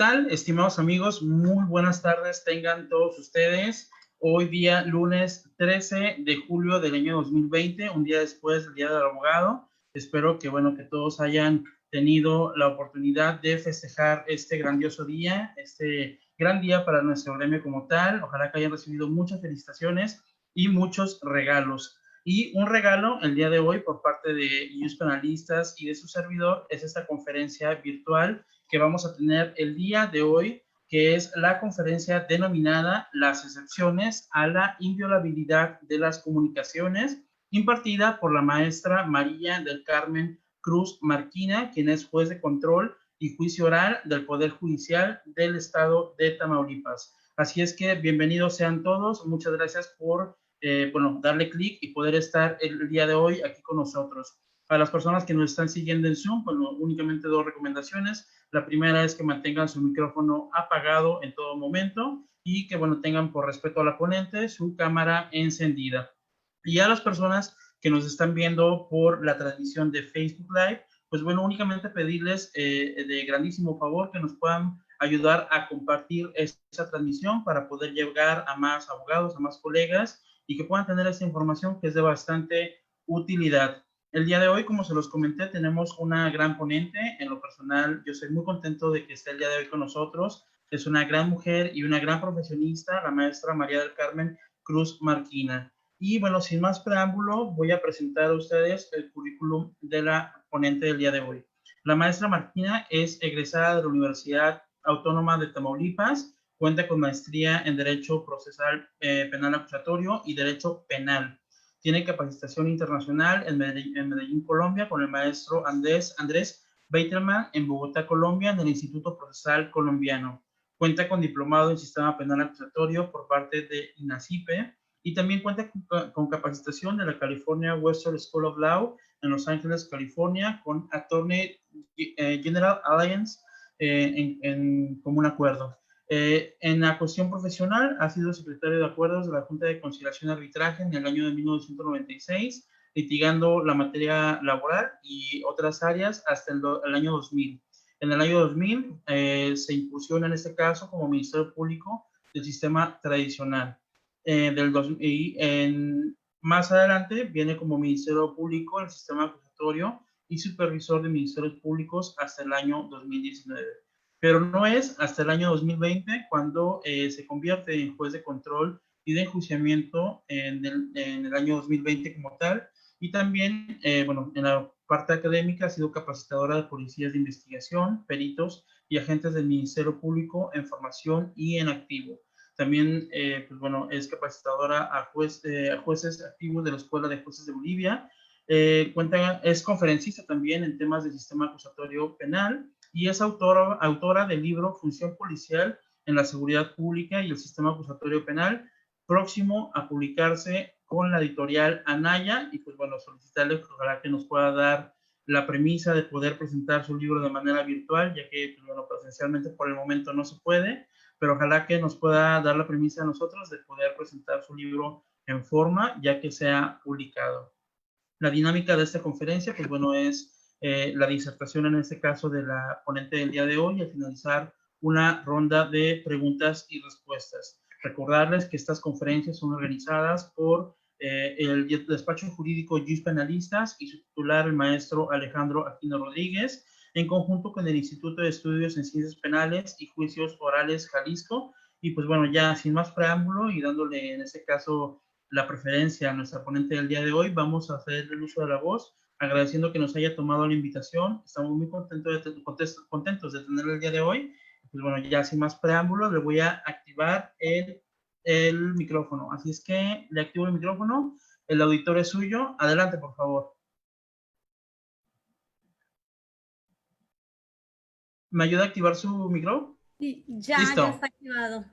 tal, estimados amigos? Muy buenas tardes tengan todos ustedes. Hoy día, lunes 13 de julio del año 2020, un día después del Día del Abogado. Espero que, bueno, que todos hayan tenido la oportunidad de festejar este grandioso día, este gran día para nuestro gremio como tal. Ojalá que hayan recibido muchas felicitaciones y muchos regalos. Y un regalo el día de hoy por parte de IUS Penalistas y de su servidor es esta conferencia virtual que vamos a tener el día de hoy, que es la conferencia denominada Las excepciones a la inviolabilidad de las comunicaciones, impartida por la maestra María del Carmen Cruz Marquina, quien es juez de control y juicio oral del Poder Judicial del Estado de Tamaulipas. Así es que bienvenidos sean todos, muchas gracias por darle clic y poder estar el día de hoy aquí con nosotros. Para las personas que nos están siguiendo en Zoom, bueno, únicamente dos recomendaciones. La primera es que mantengan su micrófono apagado en todo momento y que, bueno, tengan por respeto a la ponente su cámara encendida. Y a las personas que nos están viendo por la transmisión de Facebook Live, pues bueno, únicamente pedirles de grandísimo favor que nos puedan ayudar a compartir esa transmisión para poder llegar a más abogados, a más colegas y que puedan tener esta información que es de bastante utilidad. El día de hoy, como se los comenté, tenemos una gran ponente. En lo personal, yo soy muy contento de que esté el día de hoy con nosotros. Es una gran mujer y una gran profesionista, la maestra María del Carmen Cruz Marquina. Y bueno, sin más preámbulo, voy a presentar a ustedes el currículum de la ponente del día de hoy. La maestra Marquina es egresada de la Universidad Autónoma de Tamaulipas, cuenta con maestría en Derecho Procesal Penal Acusatorio y Derecho Penal. Tiene capacitación internacional en Medellín, Colombia, con el maestro Andrés Beitelman en Bogotá, Colombia, en el Instituto Procesal Colombiano. Cuenta con diplomado en Sistema Penal Acusatorio por parte de INACIPE y también cuenta con capacitación de la California Western School of Law en Los Ángeles, California, con Attorney General Alliance en común acuerdo. En la cuestión profesional, ha sido secretario de acuerdos de la Junta de Conciliación y Arbitraje en el año de 1996, litigando la materia laboral y otras áreas hasta el año 2000. En el año 2000 se incursiona en este caso como Ministerio Público del sistema tradicional. Más adelante viene como Ministerio Público el sistema acusatorio y supervisor de ministerios públicos hasta el año 2019. Pero no es hasta el año 2020 cuando se convierte en juez de control y de enjuiciamiento en el año 2020 como tal. Y también, en la parte académica ha sido capacitadora de policías de investigación, peritos y agentes del Ministerio Público en formación y en activo. También, es capacitadora a jueces activos de la Escuela de Jueces de Bolivia. Es conferencista también en temas del sistema acusatorio penal y es autora del libro Función Policial en la Seguridad Pública y el Sistema Acusatorio Penal, próximo a publicarse con la editorial Anaya. Y pues bueno, solicitarle ojalá que nos pueda dar la premisa de poder presentar su libro de manera virtual, ya que pues bueno, presencialmente por el momento no se puede, pero ojalá que nos pueda dar la premisa a nosotros de poder presentar su libro en forma, ya que sea publicado. La dinámica de esta conferencia, pues bueno, es la disertación en este caso de la ponente del día de hoy y al finalizar una ronda de preguntas y respuestas. Recordarles que estas conferencias son organizadas por el despacho jurídico IUS Penalistas y su titular, el maestro Alejandro Aquino Rodríguez, en conjunto con el Instituto de Estudios en Ciencias Penales y Juicios Orales Jalisco. Y pues bueno, ya sin más preámbulo y dándole en este caso la preferencia a nuestra ponente del día de hoy, vamos a hacer el uso de la voz, agradeciendo que nos haya tomado la invitación. Estamos muy contentos de tenerla el día de hoy. Pues bueno, ya sin más preámbulos, le voy a activar el micrófono. Así es que le activo el micrófono. El auditorio es suyo. Adelante, por favor. ¿Me ayuda a activar su micrófono? Sí, ya está activado.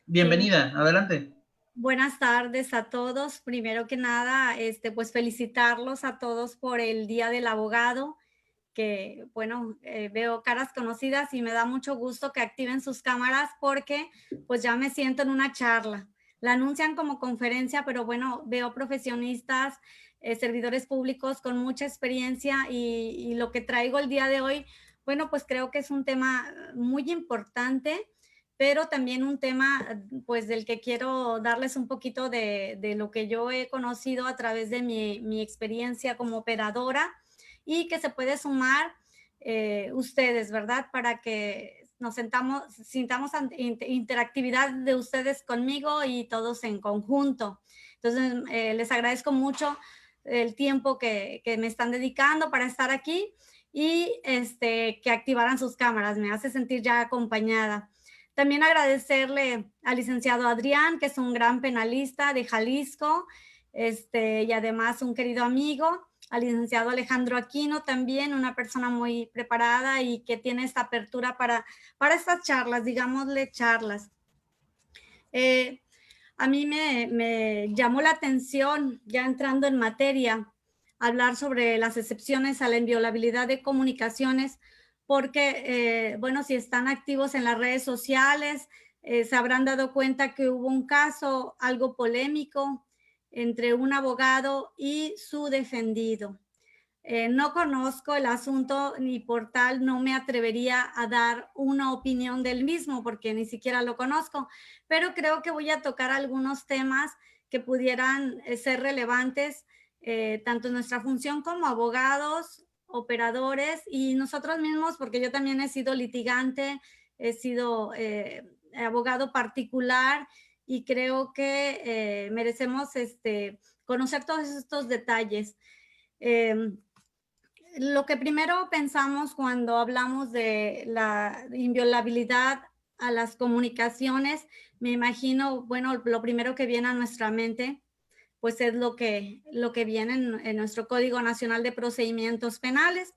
Bienvenida, adelante. Buenas tardes a todos. Primero que nada, pues felicitarlos a todos por el Día del Abogado, que bueno, veo caras conocidas y me da mucho gusto que activen sus cámaras porque pues ya me siento en una charla. La anuncian como conferencia, pero bueno, veo profesionistas, servidores públicos con mucha experiencia y lo que traigo el día de hoy bueno, pues creo que es un tema muy importante, pero también un tema, pues del que quiero darles un poquito de lo que yo he conocido a través de mi experiencia como operadora y que se puede sumar ustedes, ¿verdad? Para que sintamos interactividad de ustedes conmigo y todos en conjunto. Entonces, les agradezco mucho el tiempo que me están dedicando para estar aquí y que activaran sus cámaras. Me hace sentir ya acompañada. También agradecerle al licenciado Adrián, que es un gran penalista de Jalisco, y además un querido amigo, al licenciado Alejandro Aquino, también una persona muy preparada y que tiene esta apertura para estas charlas, digámosle charlas. A mí me llamó la atención, ya entrando en materia, hablar sobre las excepciones a la inviolabilidad de comunicaciones, porque, bueno, si están activos en las redes sociales, se habrán dado cuenta que hubo un caso algo polémico entre un abogado y su defendido. No conozco el asunto ni por tal no me atrevería a dar una opinión del mismo porque ni siquiera lo conozco, pero creo que voy a tocar algunos temas que pudieran ser relevantes tanto en nuestra función como abogados, operadores y nosotros mismos, porque yo también he sido litigante, he sido abogado particular y creo que merecemos conocer todos estos detalles. Eh, lo que primero pensamos cuando hablamos de la inviolabilidad a las comunicaciones, me imagino, bueno, lo primero que viene a nuestra mente, pues es lo que viene en nuestro Código Nacional de Procedimientos Penales.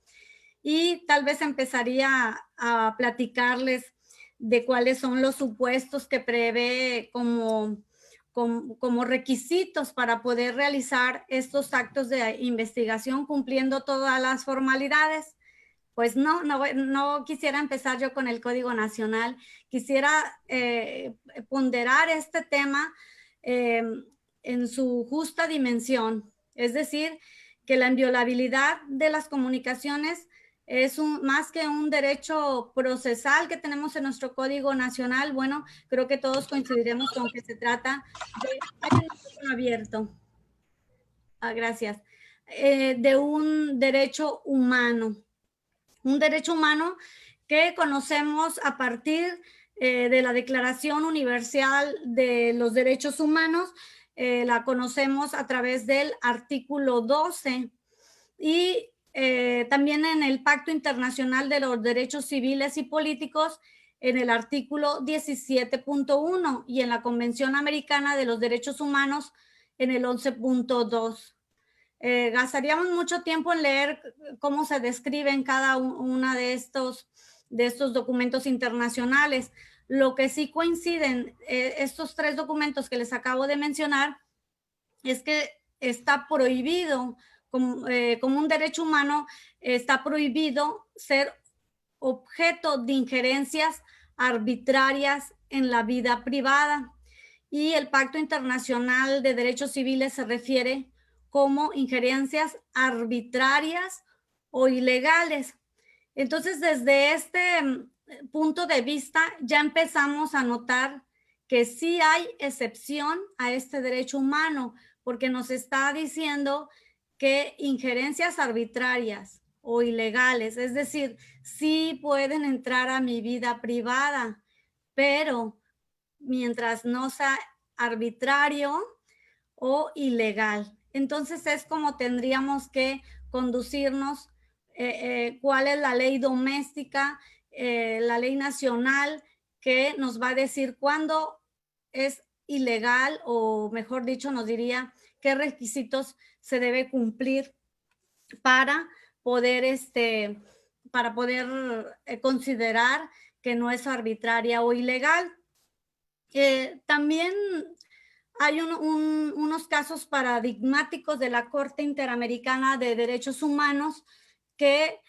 Y tal vez empezaría a platicarles de cuáles son los supuestos que prevé como requisitos para poder realizar estos actos de investigación cumpliendo todas las formalidades. Pues no quisiera empezar yo con el Código Nacional, quisiera ponderar este tema eh, en su justa dimensión, es decir, que la inviolabilidad de las comunicaciones es más que un derecho procesal que tenemos en nuestro Código Nacional. Bueno, creo que todos coincidiremos con que se trata de, hay un micrófono abierto, gracias, de un derecho humano que conocemos a partir de la Declaración Universal de los Derechos Humanos, la conocemos a través del artículo 12 y también en el Pacto Internacional de los Derechos Civiles y Políticos en el artículo 17.1 y en la Convención Americana de los Derechos Humanos en el 11.2. Gastaríamos mucho tiempo en leer cómo se describen cada una de estos documentos internacionales. Lo que sí coinciden estos tres documentos que les acabo de mencionar es que está prohibido, como un derecho humano, está prohibido ser objeto de injerencias arbitrarias en la vida privada. Y el Pacto Internacional de Derechos Civiles se refiere como injerencias arbitrarias o ilegales. Entonces, desde este punto de vista, ya empezamos a notar que sí hay excepción a este derecho humano, porque nos está diciendo que injerencias arbitrarias o ilegales, es decir, sí pueden entrar a mi vida privada, pero mientras no sea arbitrario o ilegal. Entonces es como tendríamos que conducirnos, cuál es la ley doméstica, la ley nacional que nos va a decir cuándo es ilegal o mejor dicho nos diría qué requisitos se debe cumplir para poder, considerar que no es arbitraria o ilegal. También hay unos casos paradigmáticos de la Corte Interamericana de Derechos Humanos que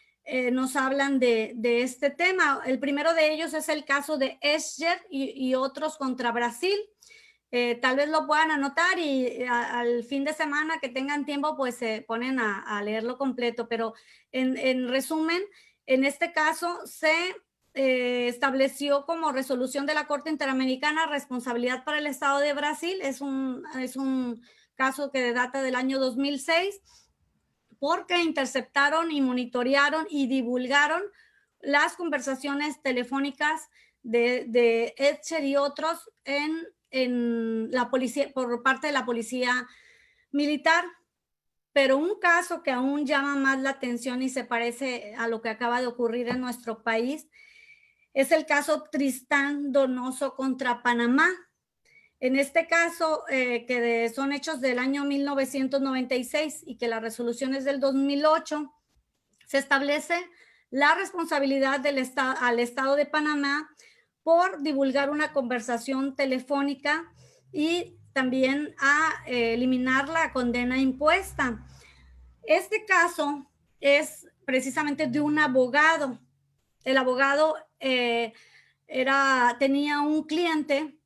nos hablan de este tema. El primero de ellos es el caso de Escher y otros contra Brasil. Tal vez lo puedan anotar y al fin de semana que tengan tiempo, pues se ponen a leerlo completo. Pero en resumen, En este caso se estableció como resolución de la Corte Interamericana responsabilidad para el Estado de Brasil. Es un caso que data del año 2006, porque interceptaron y monitorearon y divulgaron las conversaciones telefónicas de Etcher y otros en la policía, por parte de la policía militar. Pero un caso que aún llama más la atención y se parece a lo que acaba de ocurrir en nuestro país es el caso Tristán Donoso contra Panamá. En este caso, que son hechos del año 1996 y que la resolución es del 2008, se establece la responsabilidad al Estado de Panamá por divulgar una conversación telefónica y también a eliminar la condena impuesta. Este caso es precisamente de un abogado. El abogado tenía un cliente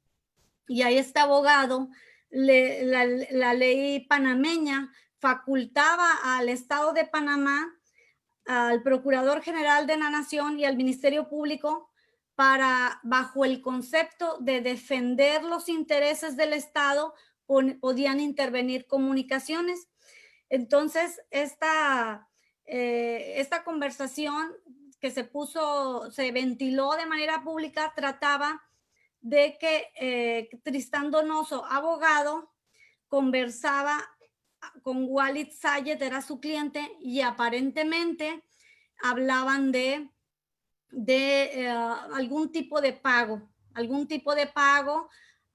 y a este abogado la ley panameña facultaba al Estado de Panamá, al Procurador General de la Nación y al Ministerio Público para, bajo el concepto de defender los intereses del Estado, podían intervenir comunicaciones. Entonces, esta conversación que se ventiló de manera pública, trataba de que Tristán Donoso, abogado, conversaba con Walid Sayed, era su cliente, y aparentemente hablaban de algún tipo de pago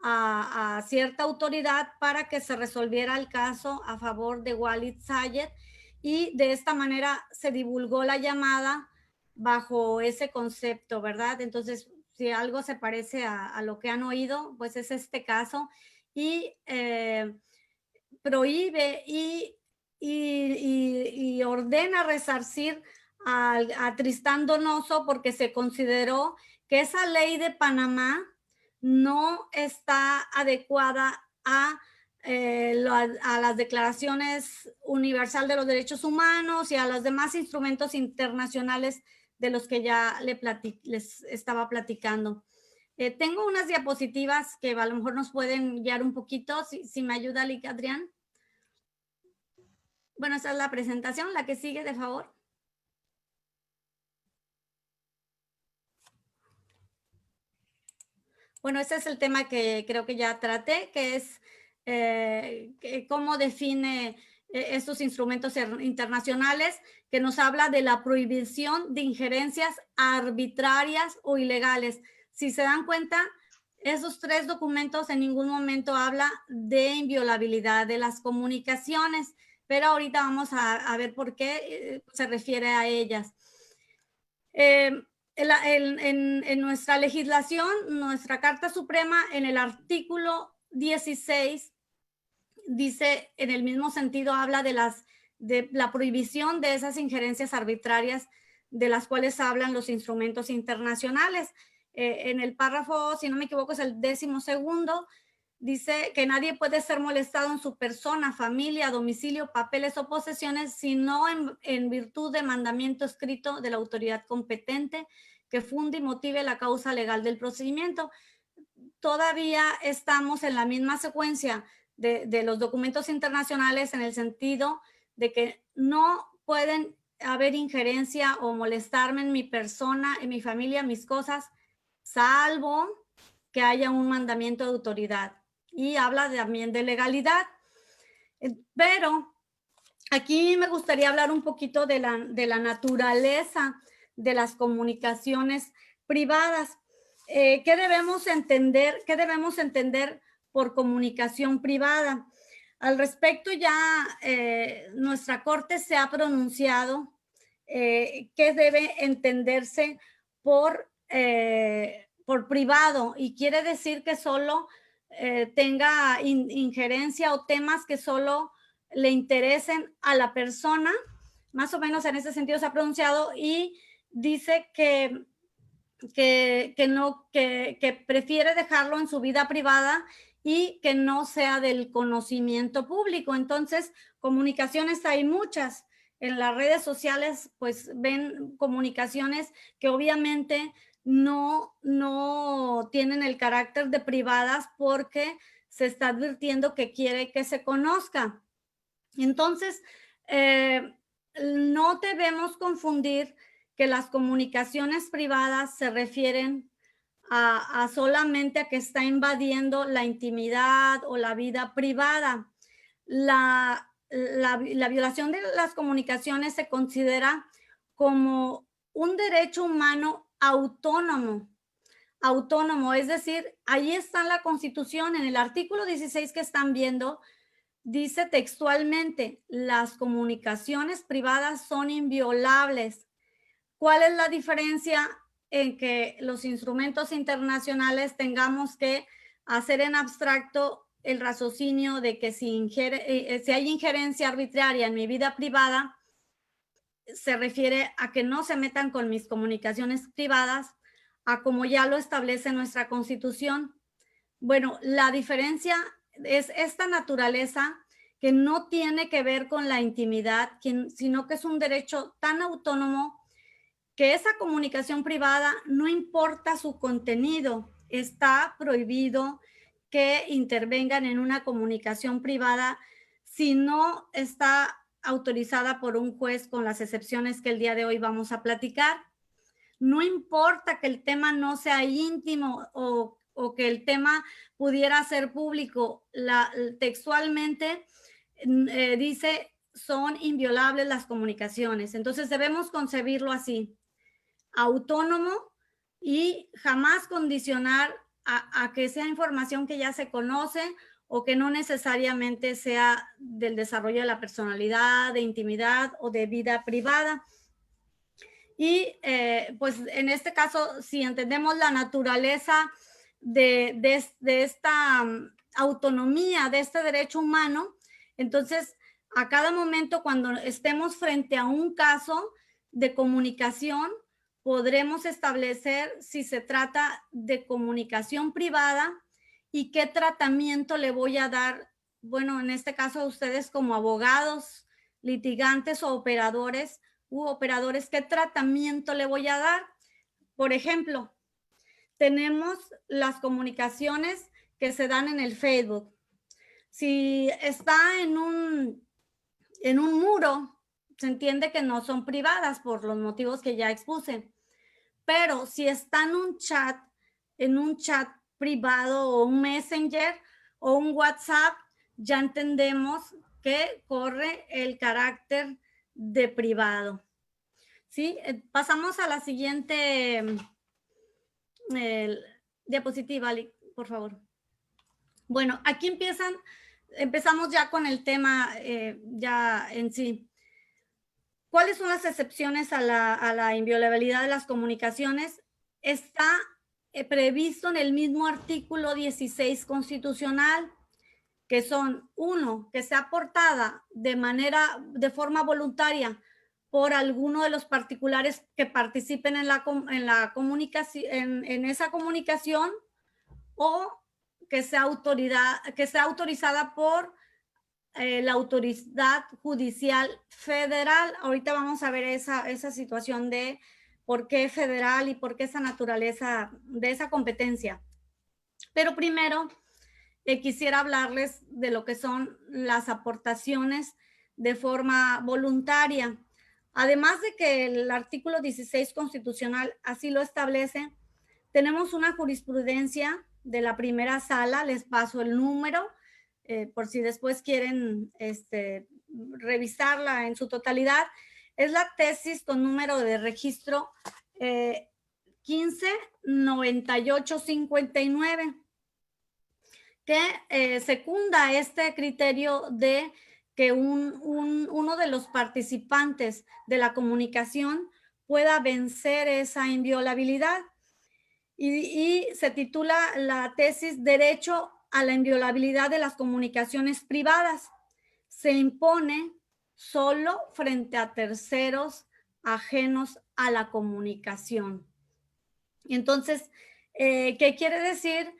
a cierta autoridad para que se resolviera el caso a favor de Walid Sayed, y de esta manera se divulgó la llamada bajo ese concepto, ¿verdad? Entonces, si algo se parece a lo que han oído, pues es este caso, y prohíbe y ordena resarcir a Tristán Donoso porque se consideró que esa ley de Panamá no está adecuada a las declaraciones universal de los derechos humanos y a los demás instrumentos internacionales de los que ya les estaba platicando. Tengo unas diapositivas que a lo mejor nos pueden guiar un poquito, si me ayuda, Adrián. Bueno, esa es la presentación, la que sigue, de favor. Bueno, ese es el tema que creo que ya traté, que es cómo define estos instrumentos internacionales, que nos habla de la prohibición de injerencias arbitrarias o ilegales. Si se dan cuenta, esos tres documentos en ningún momento habla de inviolabilidad de las comunicaciones, pero ahorita vamos a ver por qué se refiere a ellas. En nuestra legislación, nuestra Carta Suprema, en el artículo 16, dice, en el mismo sentido, habla de la prohibición de esas injerencias arbitrarias de las cuales hablan los instrumentos internacionales. En el párrafo, si no me equivoco, es el 12º, dice que nadie puede ser molestado en su persona, familia, domicilio, papeles o posesiones, sino en virtud de mandamiento escrito de la autoridad competente que funde y motive la causa legal del procedimiento. Todavía estamos en la misma secuencia de los documentos internacionales, en el sentido de que no pueden haber injerencia o molestarme en mi persona, en mi familia, mis cosas, salvo que haya un mandamiento de autoridad. Y habla también de legalidad. Pero aquí me gustaría hablar un poquito de la naturaleza de las comunicaciones privadas. ¿Qué debemos entender por comunicación privada? Al respecto, ya nuestra Corte se ha pronunciado qué debe entenderse por privado, y quiere decir que solo tenga injerencia o temas que solo le interesen a la persona. Más o menos en ese sentido se ha pronunciado, y dice que prefiere dejarlo en su vida privada y que no sea del conocimiento público. Entonces, comunicaciones hay muchas. en las redes sociales pues ven comunicaciones que obviamente no tienen el carácter de privadas porque se está advirtiendo que quiere que se conozca. Entonces, no debemos confundir que las comunicaciones privadas se refieren a solamente a que está invadiendo la intimidad o la vida privada. La violación de las comunicaciones se considera como un derecho humano autónomo, es decir, ahí está la Constitución, en el artículo 16 que están viendo, dice textualmente, las comunicaciones privadas son inviolables. ¿Cuál es la diferencia en que los instrumentos internacionales tengamos que hacer en abstracto el raciocinio de que si hay injerencia arbitraria en mi vida privada, se refiere a que no se metan con mis comunicaciones privadas, a como ya lo establece nuestra Constitución? Bueno, la diferencia es esta naturaleza que no tiene que ver con la intimidad, sino que es un derecho tan autónomo que esa comunicación privada, no importa su contenido, está prohibido que intervengan en una comunicación privada si no está autorizada por un juez, con las excepciones que el día de hoy vamos a platicar. No importa que el tema no sea íntimo o que el tema pudiera ser público, textualmente dice son inviolables las comunicaciones. Entonces debemos concebirlo así, autónomo, y jamás condicionar a que sea información que ya se conoce o que no necesariamente sea del desarrollo de la personalidad, de intimidad o de vida privada. Y pues en este caso, si entendemos la naturaleza de esta autonomía, de este derecho humano, entonces a cada momento cuando estemos frente a un caso de comunicación, podremos establecer si se trata de comunicación privada y qué tratamiento le voy a dar, bueno, en este caso a ustedes como abogados, litigantes o operadores, qué tratamiento le voy a dar. Por ejemplo, tenemos las comunicaciones que se dan en el Facebook. Si está en un muro, se entiende que no son privadas por los motivos que ya expuse. Pero si está en un chat privado o un Messenger o un WhatsApp, ya entendemos que corre el carácter de privado. ¿Sí? Pasamos a la siguiente diapositiva, por favor. Bueno, aquí empezamos ya con el tema ya en sí. ¿Cuáles son las excepciones a la inviolabilidad de las comunicaciones? Está previsto en el mismo artículo 16 constitucional, que son, uno, que sea aportada de forma voluntaria por alguno de los particulares que participen en esa comunicación, o que sea autorizada por la autoridad judicial federal. Ahorita vamos a ver esa situación de por qué federal y por qué esa naturaleza de esa competencia. Pero primero quisiera hablarles de lo que son las aportaciones de forma voluntaria. Además de que el artículo 16 constitucional así lo establece, tenemos una jurisprudencia de la primera sala, les paso el número, por si después quieren revisarla en su totalidad. Es la tesis con número de registro 159859, que secunda este criterio de que uno de los participantes de la comunicación pueda vencer esa inviolabilidad. Y se titula la tesis Derecho a la inviolabilidad de las comunicaciones privadas. Se impone solo frente a terceros ajenos a la comunicación. Entonces, ¿qué quiere decir?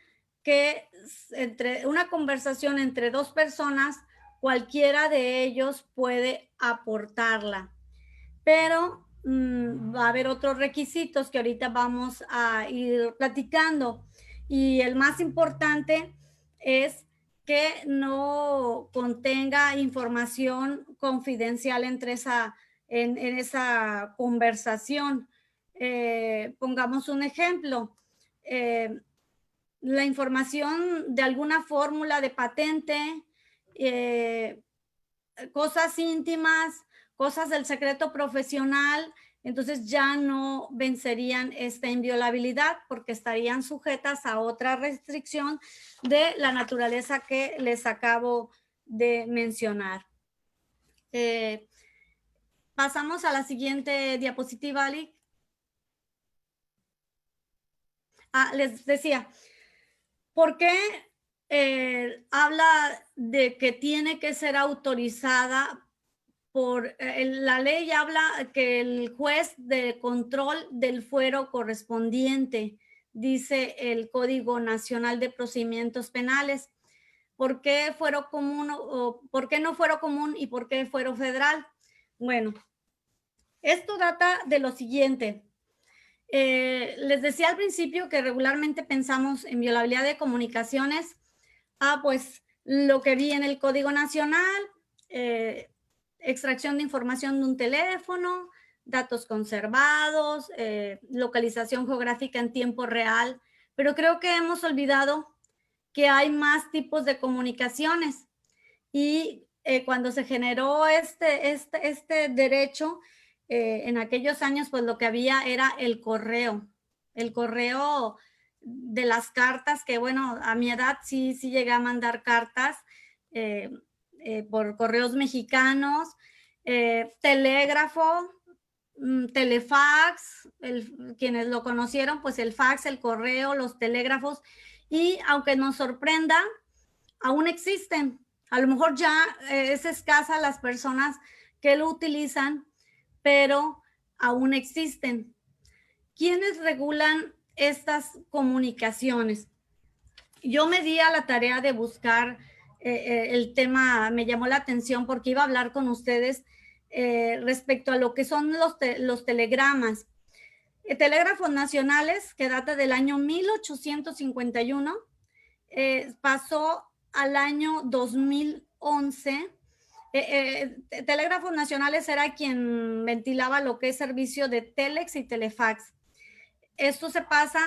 Que entre una conversación entre dos personas cualquiera de ellos puede aportarla. Pero va a haber otros requisitos que ahorita vamos a ir platicando. Y el más importante es que no contenga información confidencial en esa conversación. Pongamos un ejemplo. La información de alguna fórmula de patente, cosas íntimas, cosas del secreto profesional, entonces ya no vencerían esta inviolabilidad porque estarían sujetas a otra restricción de la naturaleza que les acabo de mencionar. Pasamos a la siguiente diapositiva, Ali. Les decía, ¿por qué habla de que tiene que ser autorizada por la ley? Habla que el juez de control del fuero correspondiente, dice el Código Nacional de Procedimientos Penales. ¿Por qué fuero común o por qué no fuero común y por qué fuero federal? Bueno, esto data de lo siguiente. Les decía al principio que regularmente pensamos en violabilidad de comunicaciones. Pues lo que vi en el Código Nacional, extracción de información de un teléfono, datos conservados, localización geográfica en tiempo real, pero creo que hemos olvidado que hay más tipos de comunicaciones y cuando se generó este derecho, en aquellos años, pues lo que había era el correo de las cartas, que bueno, a mi edad sí llegué a mandar cartas por correos mexicanos, telégrafo, telefax, quienes lo conocieron, pues el fax, el correo, los telégrafos, y aunque nos sorprenda, aún existen. A lo mejor ya es escasa las personas que lo utilizan, pero aún existen. ¿Quiénes regulan estas comunicaciones? Yo me di a la tarea de buscar el tema, me llamó la atención porque iba a hablar con ustedes respecto a lo que son los telegramas. Telégrafos nacionales, que data del año 1851, pasó al año 2011. Telégrafos nacionales era quien ventilaba lo que es servicio de telex y telefax. Esto se pasa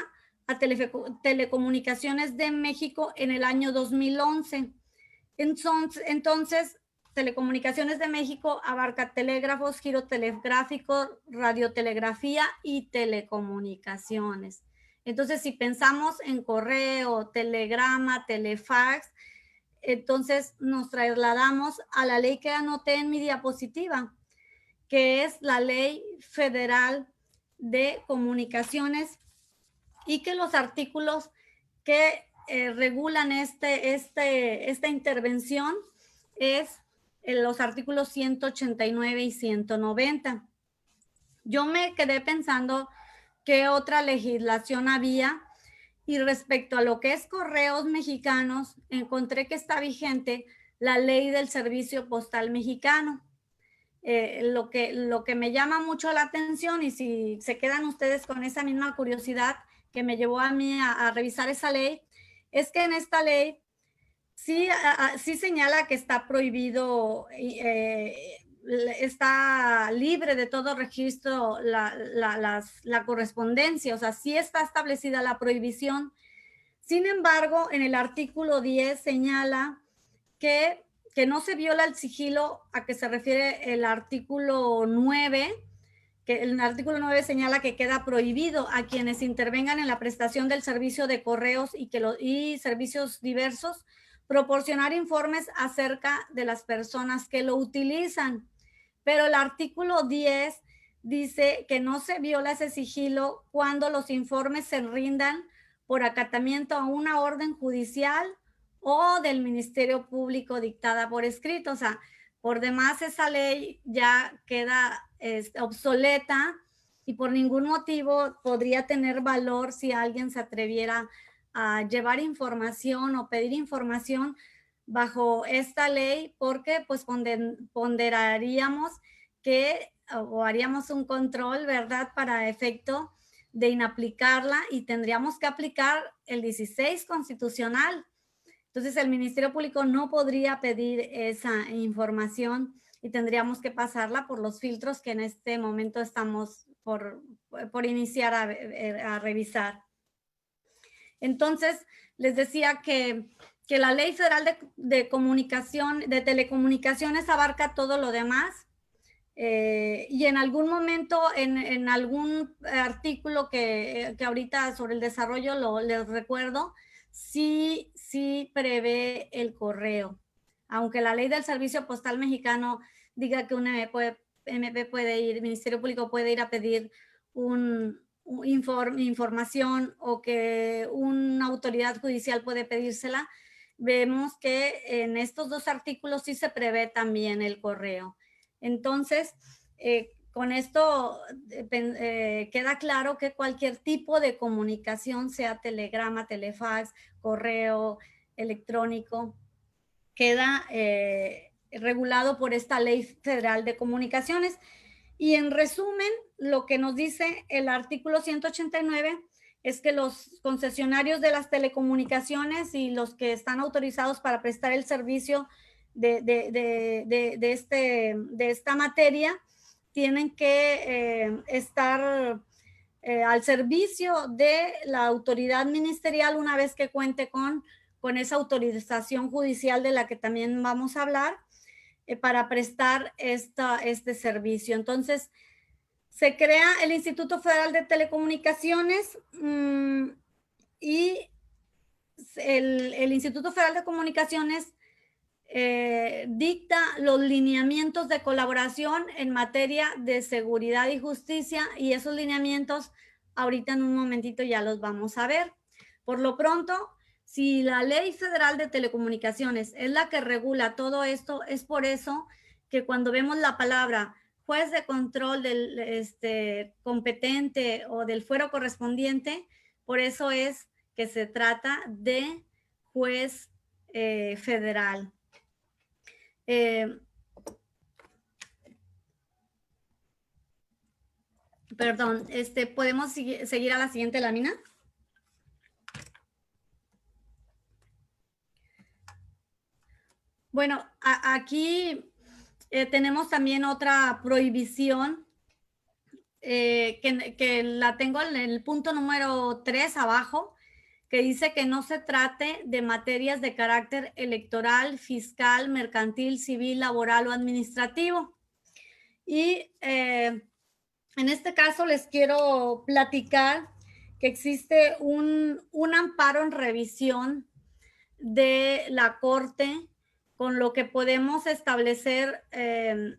a Telecomunicaciones de México en el año 2011. Entonces, Telecomunicaciones de México abarca telégrafos, giro telegráfico, radiotelegrafía y telecomunicaciones. Entonces, si pensamos en correo, telegrama, telefax, entonces nos trasladamos a la ley que anoté en mi diapositiva, que es la Ley Federal de Comunicaciones, y que los artículos que regulan esta intervención es los artículos 189 y 190. Yo me quedé pensando qué otra legislación había, y respecto a lo que es correos mexicanos, encontré que está vigente la ley del servicio postal mexicano. Lo que me llama mucho la atención, y si se quedan ustedes con esa misma curiosidad que me llevó a mí a revisar esa ley, es que en esta ley sí señala que está prohibido, está libre de todo registro la correspondencia, o sea, sí está establecida la prohibición. Sin embargo, en el artículo 10 señala que no se viola el sigilo, a que se refiere el artículo 9, que el artículo 9 señala que queda prohibido a quienes intervengan en la prestación del servicio de correos y servicios diversos proporcionar informes acerca de las personas que lo utilizan. Pero el artículo 10 dice que no se viola ese sigilo cuando los informes se rindan por acatamiento a una orden judicial o del Ministerio Público dictada por escrito. O sea, por demás esa ley ya queda obsoleta y por ningún motivo podría tener valor si alguien se atreviera a llevar información o pedir información bajo esta ley porque pues ponderaríamos que o haríamos un control, ¿verdad?, para efecto de inaplicarla y tendríamos que aplicar el 16 constitucional. Entonces el Ministerio Público no podría pedir esa información y tendríamos que pasarla por los filtros que en este momento estamos por iniciar a revisar. Entonces, les decía que la Ley Federal de Comunicación, de Telecomunicaciones abarca todo lo demás. Y en algún momento, en algún artículo que ahorita sobre el desarrollo les recuerdo, sí prevé el correo. Aunque la ley del Servicio Postal Mexicano diga que un MP puede ir, el Ministerio Público puede ir a pedir información o que una autoridad judicial puede pedírsela, vemos que en estos dos artículos sí se prevé también el correo. Entonces, con esto queda claro que cualquier tipo de comunicación, sea telegrama, telefax, correo electrónico, queda regulado por esta Ley Federal de Comunicaciones. Y en resumen, lo que nos dice el artículo 189 es que los concesionarios de las telecomunicaciones y los que están autorizados para prestar el servicio de esta materia tienen que estar al servicio de la autoridad ministerial una vez que cuente con esa autorización judicial de la que también vamos a hablar para prestar este servicio. Entonces, se crea el Instituto Federal de Telecomunicaciones y el Instituto Federal de Comunicaciones dicta los lineamientos de colaboración en materia de seguridad y justicia, y esos lineamientos ahorita en un momentito ya los vamos a ver. Por lo pronto, si la Ley Federal de Telecomunicaciones es la que regula todo esto, es por eso que cuando vemos la palabra juez de control del competente o del fuero correspondiente, por eso es que se trata de juez federal. Perdón, ¿podemos seguir a la siguiente lámina? Bueno, aquí tenemos también otra prohibición que la tengo en el punto número 3 abajo, que dice que no se trate de materias de carácter electoral, fiscal, mercantil, civil, laboral o administrativo. Y en este caso les quiero platicar que existe un amparo en revisión de la Corte, con lo que podemos establecer qué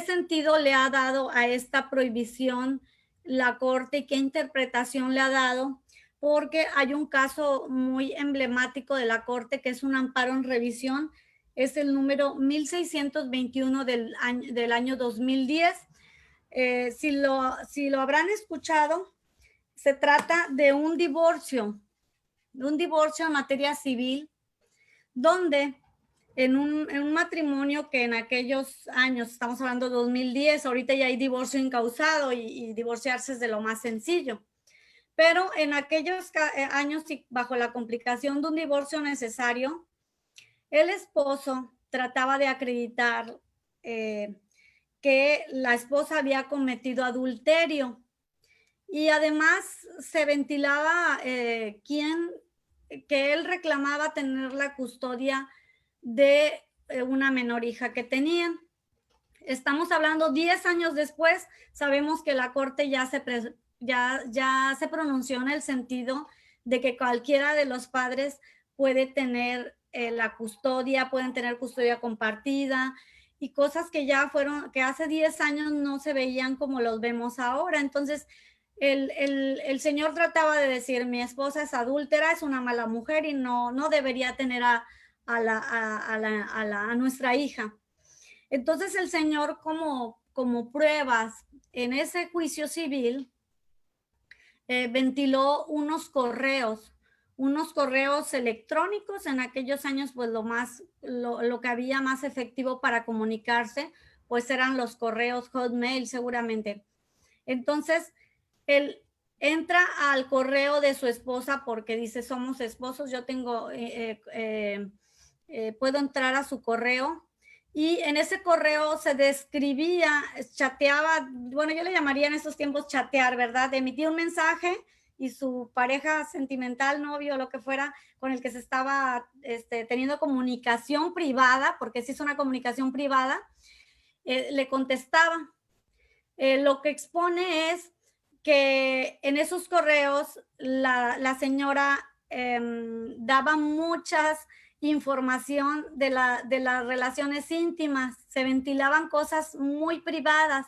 sentido le ha dado a esta prohibición la Corte y qué interpretación le ha dado, porque hay un caso muy emblemático de la Corte que es un amparo en revisión, es el número 1621 del año 2010. Si lo habrán escuchado, se trata de un divorcio en materia civil, donde en un matrimonio que en aquellos años, estamos hablando de 2010, ahorita ya hay divorcio incausado y divorciarse es de lo más sencillo. Pero en aquellos años, bajo la complicación de un divorcio necesario, el esposo trataba de acreditar que la esposa había cometido adulterio. Y además se ventilaba que él reclamaba tener la custodia de una menor hija que tenían. Estamos hablando 10 años después, sabemos que la Corte ya se pronunció en el sentido de que cualquiera de los padres puede tener la custodia, pueden tener custodia compartida y cosas que que hace 10 años no se veían como los vemos ahora. Entonces, el señor trataba de decir, mi esposa es adúltera, es una mala mujer y no debería tener a nuestra hija. Entonces el señor como pruebas en ese juicio civil ventiló unos correos unos correos electrónicos. En aquellos años, pues lo que había más efectivo para comunicarse, pues eran los correos Hotmail seguramente. Entonces, él entra al correo de su esposa porque dice, somos esposos, yo tengo, puedo entrar a su correo. Y en ese correo se describía, chateaba, bueno, yo le llamaría en esos tiempos chatear, ¿verdad? Emitía un mensaje y su pareja sentimental, novio, lo que fuera, con el que se estaba teniendo comunicación privada, porque sí es una comunicación privada, le contestaba. Lo que expone es que en esos correos la señora daba muchas información de las relaciones íntimas, se ventilaban cosas muy privadas.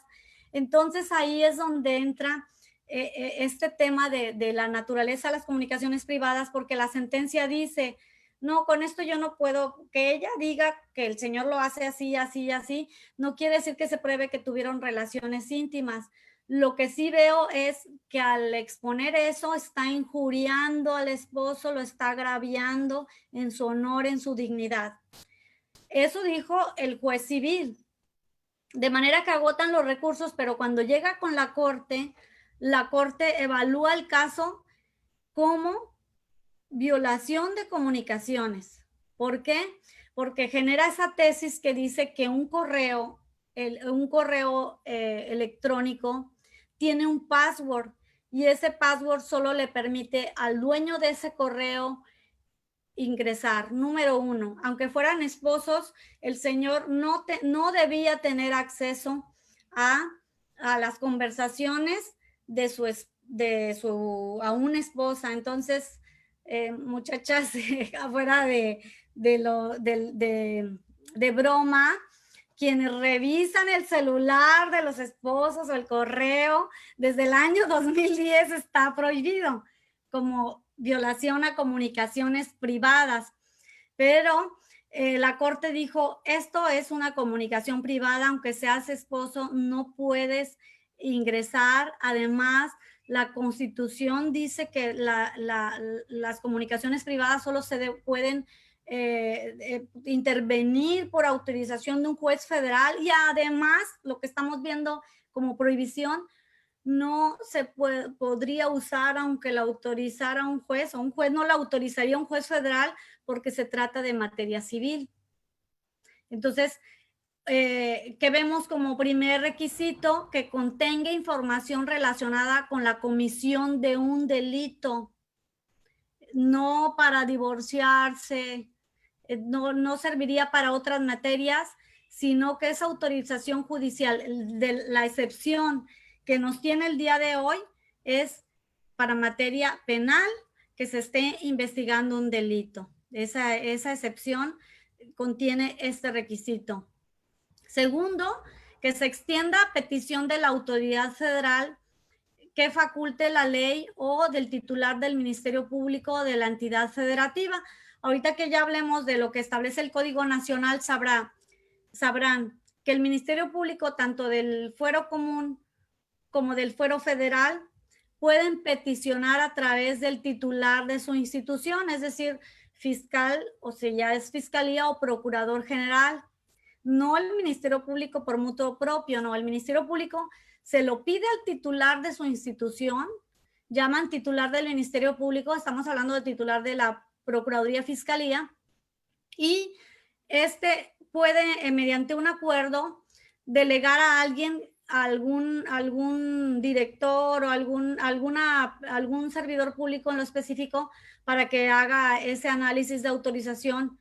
Entonces ahí es donde entra este tema de la naturaleza de las comunicaciones privadas, porque la sentencia dice, no, con esto yo no puedo, que ella diga que el señor lo hace así, así, así, no quiere decir que se pruebe que tuvieron relaciones íntimas. Lo que sí veo es que al exponer eso está injuriando al esposo, lo está agraviando en su honor, en su dignidad. Eso dijo el juez civil. De manera que agotan los recursos, pero cuando llega con la corte evalúa el caso como violación de comunicaciones. ¿Por qué? Porque genera esa tesis que dice que un correo electrónico tiene un password y ese password solo le permite al dueño de ese correo ingresar. Número uno, aunque fueran esposos, el señor no debía tener acceso a las conversaciones a una esposa. Entonces, muchachas, afuera de broma, quienes revisan el celular de los esposos o el correo, desde el año 2010 está prohibido como violación a comunicaciones privadas. Pero la corte dijo, esto es una comunicación privada, aunque seas esposo, no puedes ingresar. Además, la Constitución dice que las comunicaciones privadas solo se pueden intervenir por autorización de un juez federal, y además lo que estamos viendo como prohibición no se podría usar aunque la autorizara un juez, o un juez no la autorizaría un juez federal porque se trata de materia civil. Entonces, que vemos como primer requisito que contenga información relacionada con la comisión de un delito, no para divorciarse, no serviría para otras materias, sino que esa autorización judicial, de la excepción que nos tiene el día de hoy, es para materia penal, que se esté investigando un delito. Esa excepción contiene este requisito. Segundo, que se extienda a petición de la autoridad federal que faculte la ley o del titular del Ministerio Público de la entidad federativa. Ahorita que ya hablemos de lo que establece el Código Nacional, sabrán que el Ministerio Público, tanto del fuero común como del fuero federal, pueden peticionar a través del titular de su institución, es decir, fiscal, o sea, ya es fiscalía o procurador general. No el Ministerio Público por mutuo propio, no, el Ministerio Público se lo pide al titular de su institución, llaman titular del Ministerio Público, estamos hablando de titular de la Procuraduría Fiscalía, y puede, mediante un acuerdo, delegar a alguien, algún director o algún servidor público en lo específico para que haga ese análisis de autorización,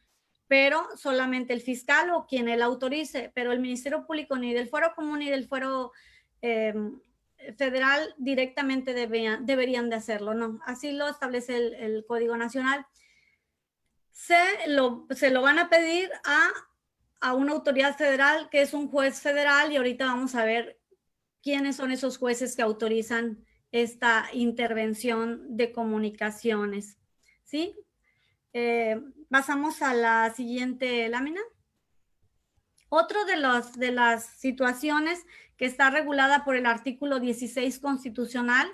pero solamente el fiscal o quien él autorice, pero el Ministerio Público ni del fuero común ni del fuero federal directamente deberían de hacerlo, no, así lo establece el Código Nacional. Se lo van a pedir a una autoridad federal, que es un juez federal, y ahorita vamos a ver quiénes son esos jueces que autorizan esta intervención de comunicaciones, ¿sí? Pasamos a la siguiente lámina. Otro de las situaciones que está regulada por el artículo 16 constitucional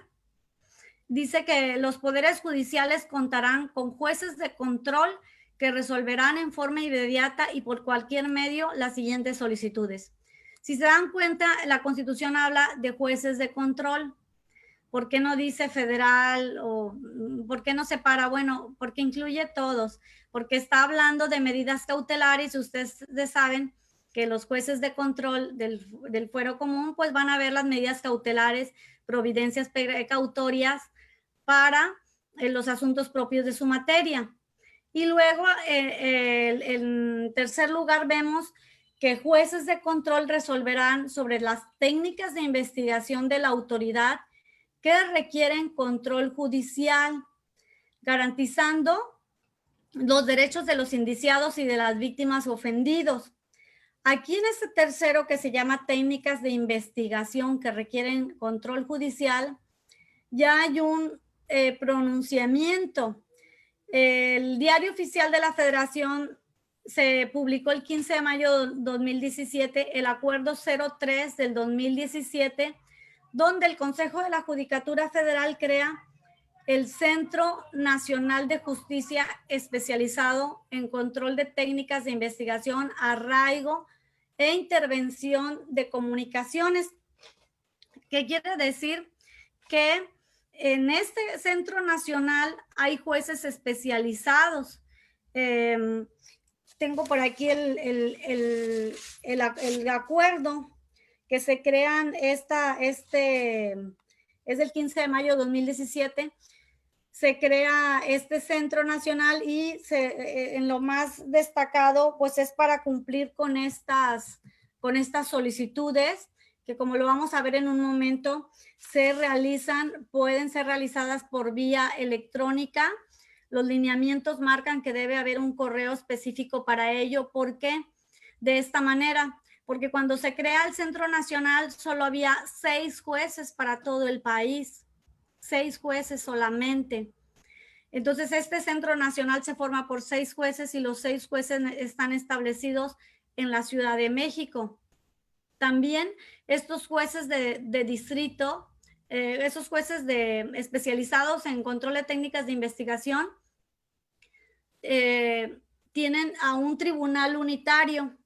dice que los poderes judiciales contarán con jueces de control que resolverán en forma inmediata y por cualquier medio las siguientes solicitudes. Si se dan cuenta, la Constitución habla de jueces de control. ¿Por qué no dice federal o por qué no separa? Bueno, porque incluye todos, porque está hablando de medidas cautelares y ustedes saben que los jueces de control del fuero común pues van a ver las medidas cautelares, providencias precautorias para los asuntos propios de su materia. Y luego, en tercer lugar, vemos que jueces de control resolverán sobre las técnicas de investigación de la autoridad que requieren control judicial, garantizando los derechos de los indiciados y de las víctimas ofendidos. Aquí en este tercero, que se llama técnicas de investigación que requieren control judicial, ya hay un pronunciamiento. El Diario Oficial de la Federación se publicó el 15 de mayo de 2017 el Acuerdo 03 del 2017, donde el Consejo de la Judicatura Federal crea el Centro Nacional de Justicia especializado en control de técnicas de investigación, arraigo e intervención de comunicaciones. ¿Qué quiere decir? Que en este Centro Nacional hay jueces especializados. Tengo por aquí el acuerdo que se crean, es del 15 de mayo de 2017, se crea este Centro Nacional y en lo más destacado pues es para cumplir con estas solicitudes que, como lo vamos a ver en un momento, pueden ser realizadas por vía electrónica. Los lineamientos marcan que debe haber un correo específico para ello. ¿Por qué? De esta manera, porque cuando se crea el Centro Nacional solo había 6 jueces para todo el país, 6 jueces solamente. Entonces, este Centro Nacional se forma por 6 jueces y los 6 jueces están establecidos en la Ciudad de México. También estos jueces de distrito, esos jueces especializados en control de técnicas de investigación, tienen a un tribunal unitario.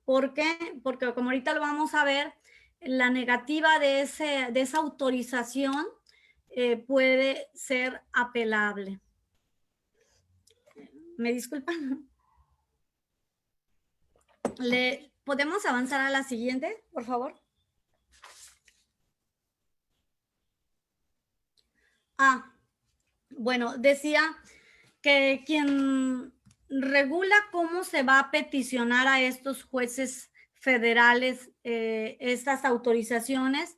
¿Por qué? Porque, como ahorita lo vamos a ver, la negativa de esa autorización puede ser apelable. ¿Me disculpan? ¿Podemos avanzar a la siguiente, por favor? Bueno, decía que quien regula cómo se va a peticionar a estos jueces federales estas autorizaciones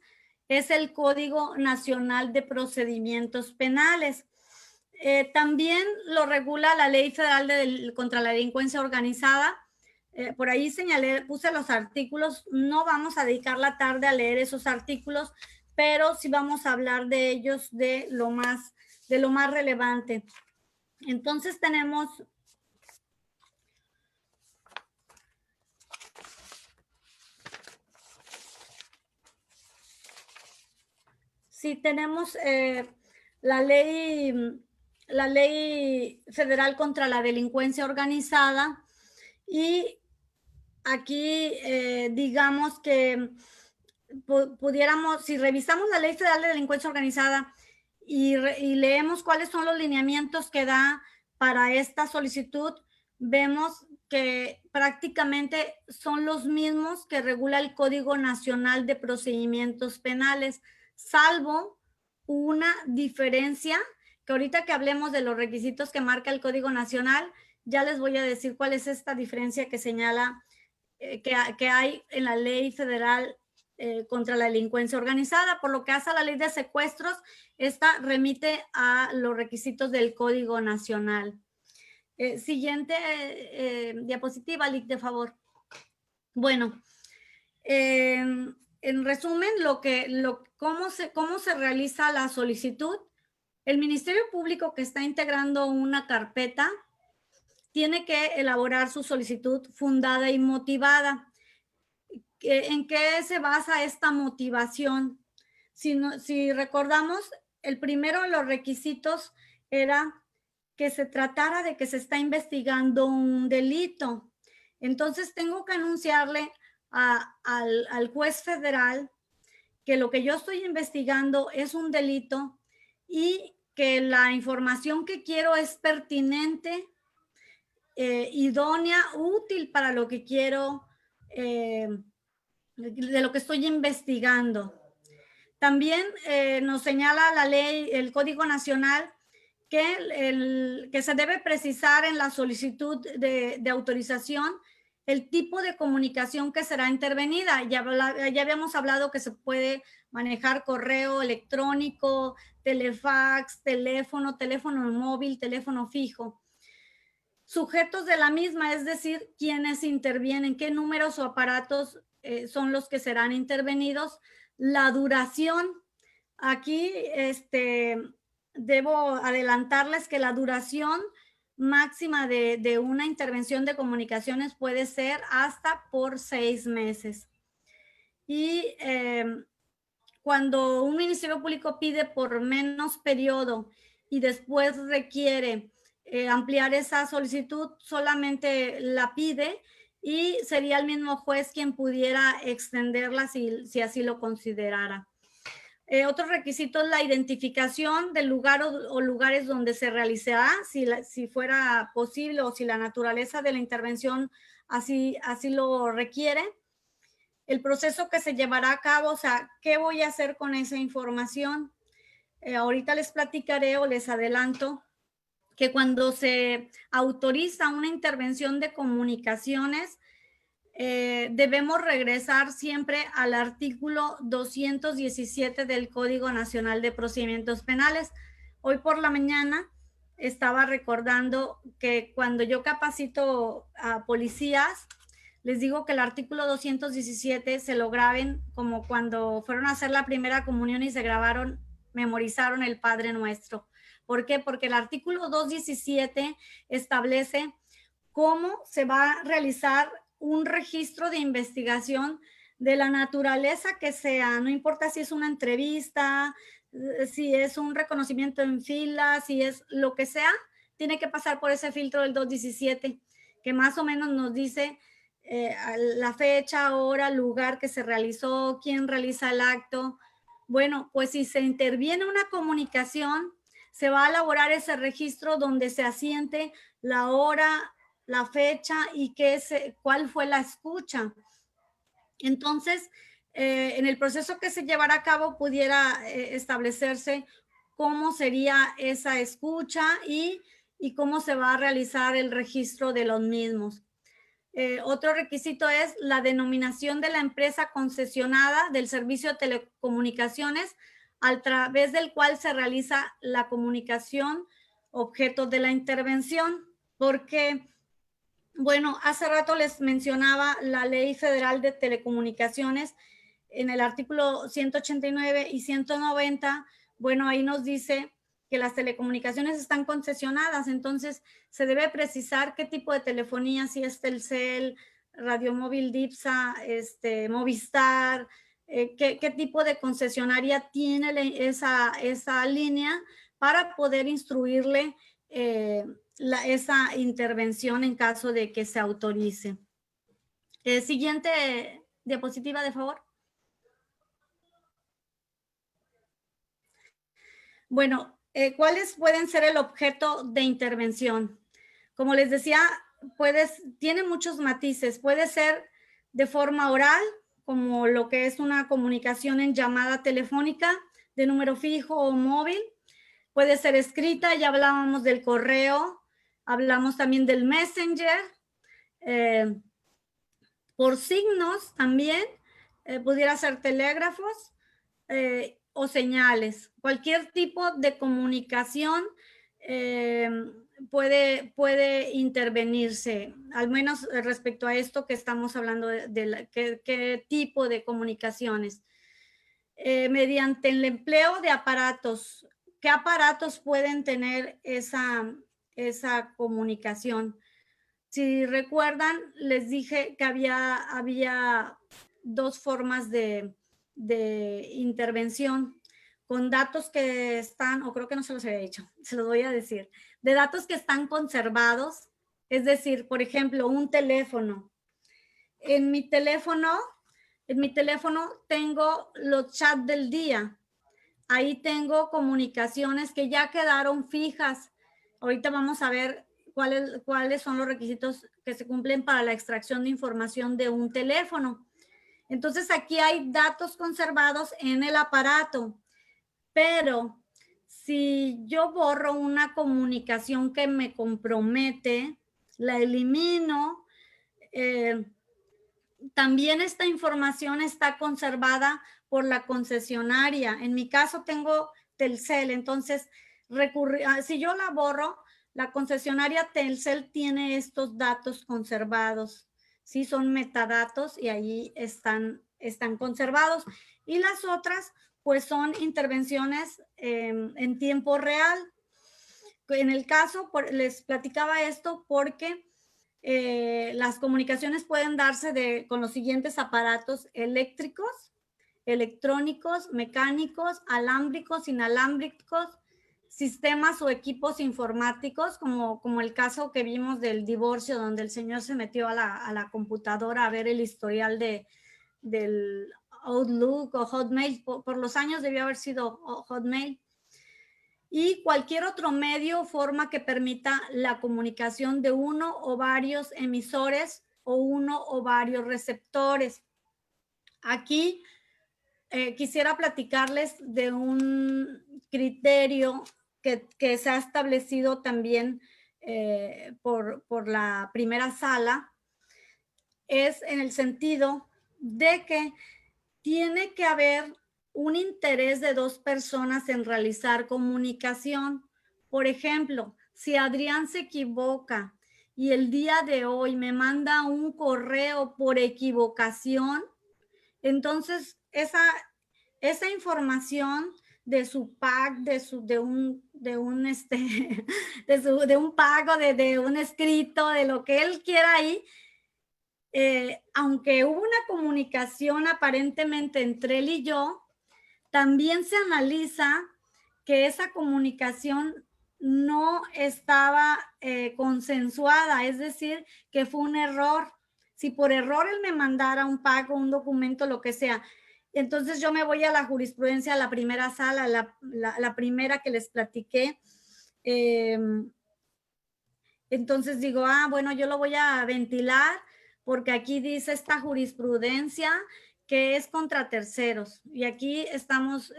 es el Código Nacional de Procedimientos Penales. También lo regula la Ley Federal contra la Delincuencia Organizada. Por ahí puse los artículos. No vamos a dedicar la tarde a leer esos artículos, pero sí vamos a hablar de ellos, de lo más relevante. Entonces tenemos la ley federal contra la delincuencia organizada, y aquí digamos que pudiéramos, si revisamos la Ley Federal de Delincuencia Organizada y leemos cuáles son los lineamientos que da para esta solicitud, vemos que prácticamente son los mismos que regula el Código Nacional de Procedimientos Penales, salvo una diferencia, que ahorita que hablemos de los requisitos que marca el Código Nacional, ya les voy a decir cuál es esta diferencia que señala que hay en la Ley Federal contra la delincuencia organizada. Por lo que hace a la ley de secuestros, esta remite a los requisitos del Código Nacional. Siguiente diapositiva, Lick, de favor. Bueno, en resumen, cómo se realiza la solicitud. El Ministerio Público, que está integrando una carpeta, tiene que elaborar su solicitud fundada y motivada. ¿En qué se basa esta motivación? Si recordamos, el primero de los requisitos era que se tratara de que se está investigando un delito. Entonces tengo que anunciarle al juez federal que lo que yo estoy investigando es un delito y que la información que quiero es pertinente, idónea, útil para lo que quiero, de lo que estoy investigando. También nos señala la ley, el Código Nacional, que se debe precisar en la solicitud de autorización el tipo de comunicación que será intervenida. Ya habíamos hablado que se puede manejar correo electrónico, telefax, teléfono móvil, teléfono fijo. Sujetos de la misma, es decir, quienes intervienen, qué números o aparatos son los que serán intervenidos. La duración, aquí debo adelantarles que la duración máxima de una intervención de comunicaciones puede ser hasta por 6 meses. Y cuando un ministerio público pide por menos periodo y después requiere ampliar esa solicitud, solamente la pide y sería el mismo juez quien pudiera extenderla si así lo considerara. Otro requisito es la identificación del lugar o lugares donde se realizará, si fuera posible o si la naturaleza de la intervención así lo requiere. El proceso que se llevará a cabo, o sea, ¿qué voy a hacer con esa información? Ahorita les platicaré o les adelanto que cuando se autoriza una intervención de comunicaciones, debemos regresar siempre al artículo 217 del Código Nacional de Procedimientos Penales. Hoy por la mañana estaba recordando que cuando yo capacito a policías, les digo que el artículo 217 se lo graben como cuando fueron a hacer la primera comunión y se memorizaron el Padre Nuestro. ¿Por qué? Porque el artículo 217 establece cómo se va a realizar un registro de investigación de la naturaleza que sea, no importa si es una entrevista, si es un reconocimiento en fila, si es lo que sea, tiene que pasar por ese filtro del 217, que más o menos nos dice la fecha, hora, lugar que se realizó, quién realiza el acto. Bueno, pues si se interviene una comunicación, se va a elaborar ese registro donde se asiente la hora, la fecha y cuál fue la escucha. Entonces, en el proceso que se llevará a cabo pudiera establecerse cómo sería esa escucha y cómo se va a realizar el registro de los mismos. Otro requisito es la denominación de la empresa concesionada del servicio de telecomunicaciones a través del cual se realiza la comunicación objeto de la intervención, porque, bueno, hace rato les mencionaba la Ley Federal de Telecomunicaciones en el artículo 189 y 190, bueno, ahí nos dice que las telecomunicaciones están concesionadas, entonces se debe precisar qué tipo de telefonía, si es Telcel, Radiomóvil, Dipsa, Movistar, qué tipo de concesionaria tiene esa línea para poder instruirle esa intervención en caso de que se autorice. Siguiente diapositiva, de favor. Bueno, ¿cuáles pueden ser el objeto de intervención? Como les decía, tiene muchos matices. Puede ser de forma oral, como lo que es una comunicación en llamada telefónica de número fijo o móvil. Puede ser escrita, ya hablábamos del correo, hablamos también del Messenger. Por signos también, pudiera ser telégrafos o señales. Cualquier tipo de comunicación puede intervenirse, al menos respecto a esto que estamos hablando de qué tipo de comunicaciones. Mediante el empleo de aparatos. ¿Qué aparatos pueden tener esa comunicación? Si recuerdan, les dije que había dos formas de intervención. con datos que están, o creo que no se los había dicho, se los voy a decir, de datos que están conservados, es decir, por ejemplo, un teléfono. En mi teléfono tengo los chats del día. Ahí tengo comunicaciones que ya quedaron fijas. Ahorita vamos a ver cuáles son los requisitos que se cumplen para la extracción de información de un teléfono. Entonces, aquí hay datos conservados en el aparato, pero si yo borro una comunicación que me compromete, la elimino, también esta información está conservada por la concesionaria. En mi caso tengo Telcel, entonces si yo la borro, la concesionaria Telcel tiene estos datos conservados. Sí, son metadatos y ahí están conservados. Y las otras, pues son intervenciones en tiempo real. En el caso, les platicaba esto porque las comunicaciones pueden darse con los siguientes aparatos eléctricos, electrónicos, mecánicos, alámbricos, inalámbricos, sistemas o equipos informáticos, como el caso que vimos del divorcio, donde el señor se metió a la computadora a ver el historial del Outlook o Hotmail. Por los años debió haber sido Hotmail. Y cualquier otro medio o forma que permita la comunicación de uno o varios emisores o uno o varios receptores. Aquí quisiera platicarles de un criterio que se ha establecido también por la primera sala. Es en el sentido de que tiene que haber un interés de dos personas en realizar comunicación. Por ejemplo, si Adrián se equivoca y el día de hoy me manda un correo por equivocación, entonces esa información de su pago, de un pago, de un escrito, de lo que él quiera ahí, aunque hubo una comunicación aparentemente entre él y yo, también se analiza que esa comunicación no estaba consensuada, es decir, que fue un error. Si por error él me mandara un pago, un documento, lo que sea, entonces yo me voy a la jurisprudencia, a la primera sala, la primera que les platiqué. Entonces digo, bueno, yo lo voy a ventilar porque aquí dice esta jurisprudencia que es contra terceros. Y aquí estamos,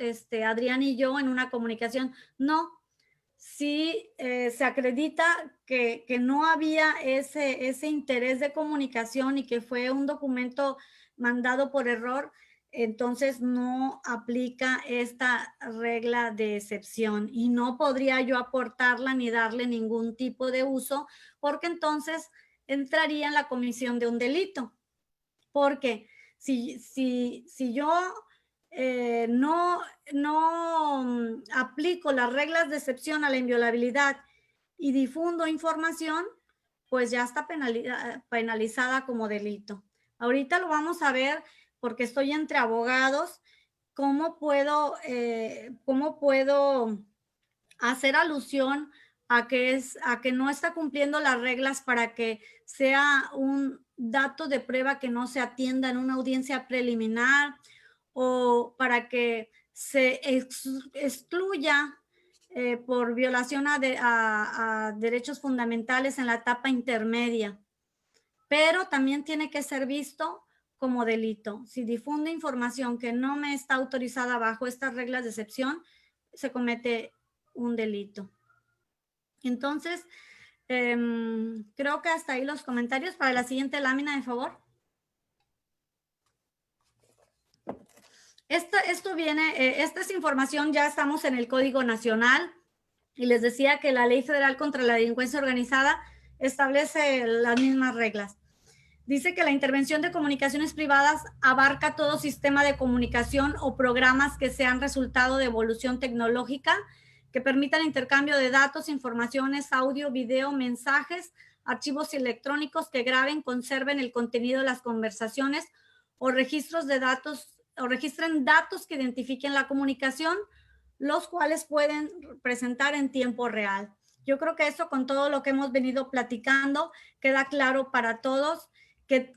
Adrián y yo, en una comunicación. No, sí se acredita que no había ese interés de comunicación y que fue un documento mandado por error, entonces no aplica esta regla de excepción y no podría yo aportarla ni darle ningún tipo de uso, porque entonces entraría en la comisión de un delito. Porque si yo no aplico las reglas de excepción a la inviolabilidad y difundo información, pues ya está penalizada como delito. Ahorita lo vamos a ver porque estoy entre abogados, cómo puedo hacer alusión a que no está cumpliendo las reglas para que sea un dato de prueba que no se atienda en una audiencia preliminar o para que se excluya por violación a derechos fundamentales en la etapa intermedia. Pero también tiene que ser visto como delito. Si difunde información que no me está autorizada bajo estas reglas de excepción, se comete un delito. Entonces, creo que hasta ahí los comentarios. Para la siguiente lámina, de favor. Esto viene, esta es información, ya estamos en el Código Nacional y les decía que la Ley Federal contra la Delincuencia Organizada establece las mismas reglas. Dice que la intervención de comunicaciones privadas abarca todo sistema de comunicación o programas que sean resultado de evolución tecnológica, que permitan intercambio de datos, informaciones, audio, video, mensajes, archivos electrónicos que graben, conserven el contenido de las conversaciones o registros de datos o registren datos que identifiquen la comunicación los cuales pueden presentar en tiempo real. Yo creo que eso, con todo lo que hemos venido platicando, queda claro para todos qué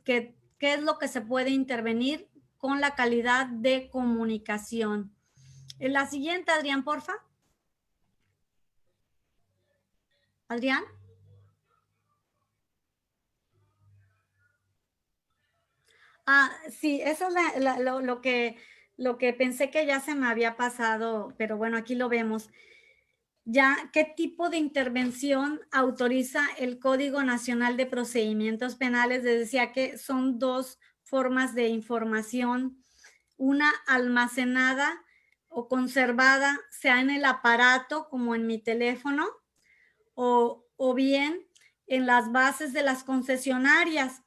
es lo que se puede intervenir con la calidad de comunicación. En la siguiente, Adrián, porfa. Adrián. Sí, eso es lo que pensé que ya se me había pasado, pero bueno, aquí lo vemos. Ya, ¿qué tipo de intervención autoriza el Código Nacional de Procedimientos Penales? Les decía que son dos formas de información, una almacenada o conservada, sea en el aparato como en mi teléfono, o bien en las bases de las concesionarias.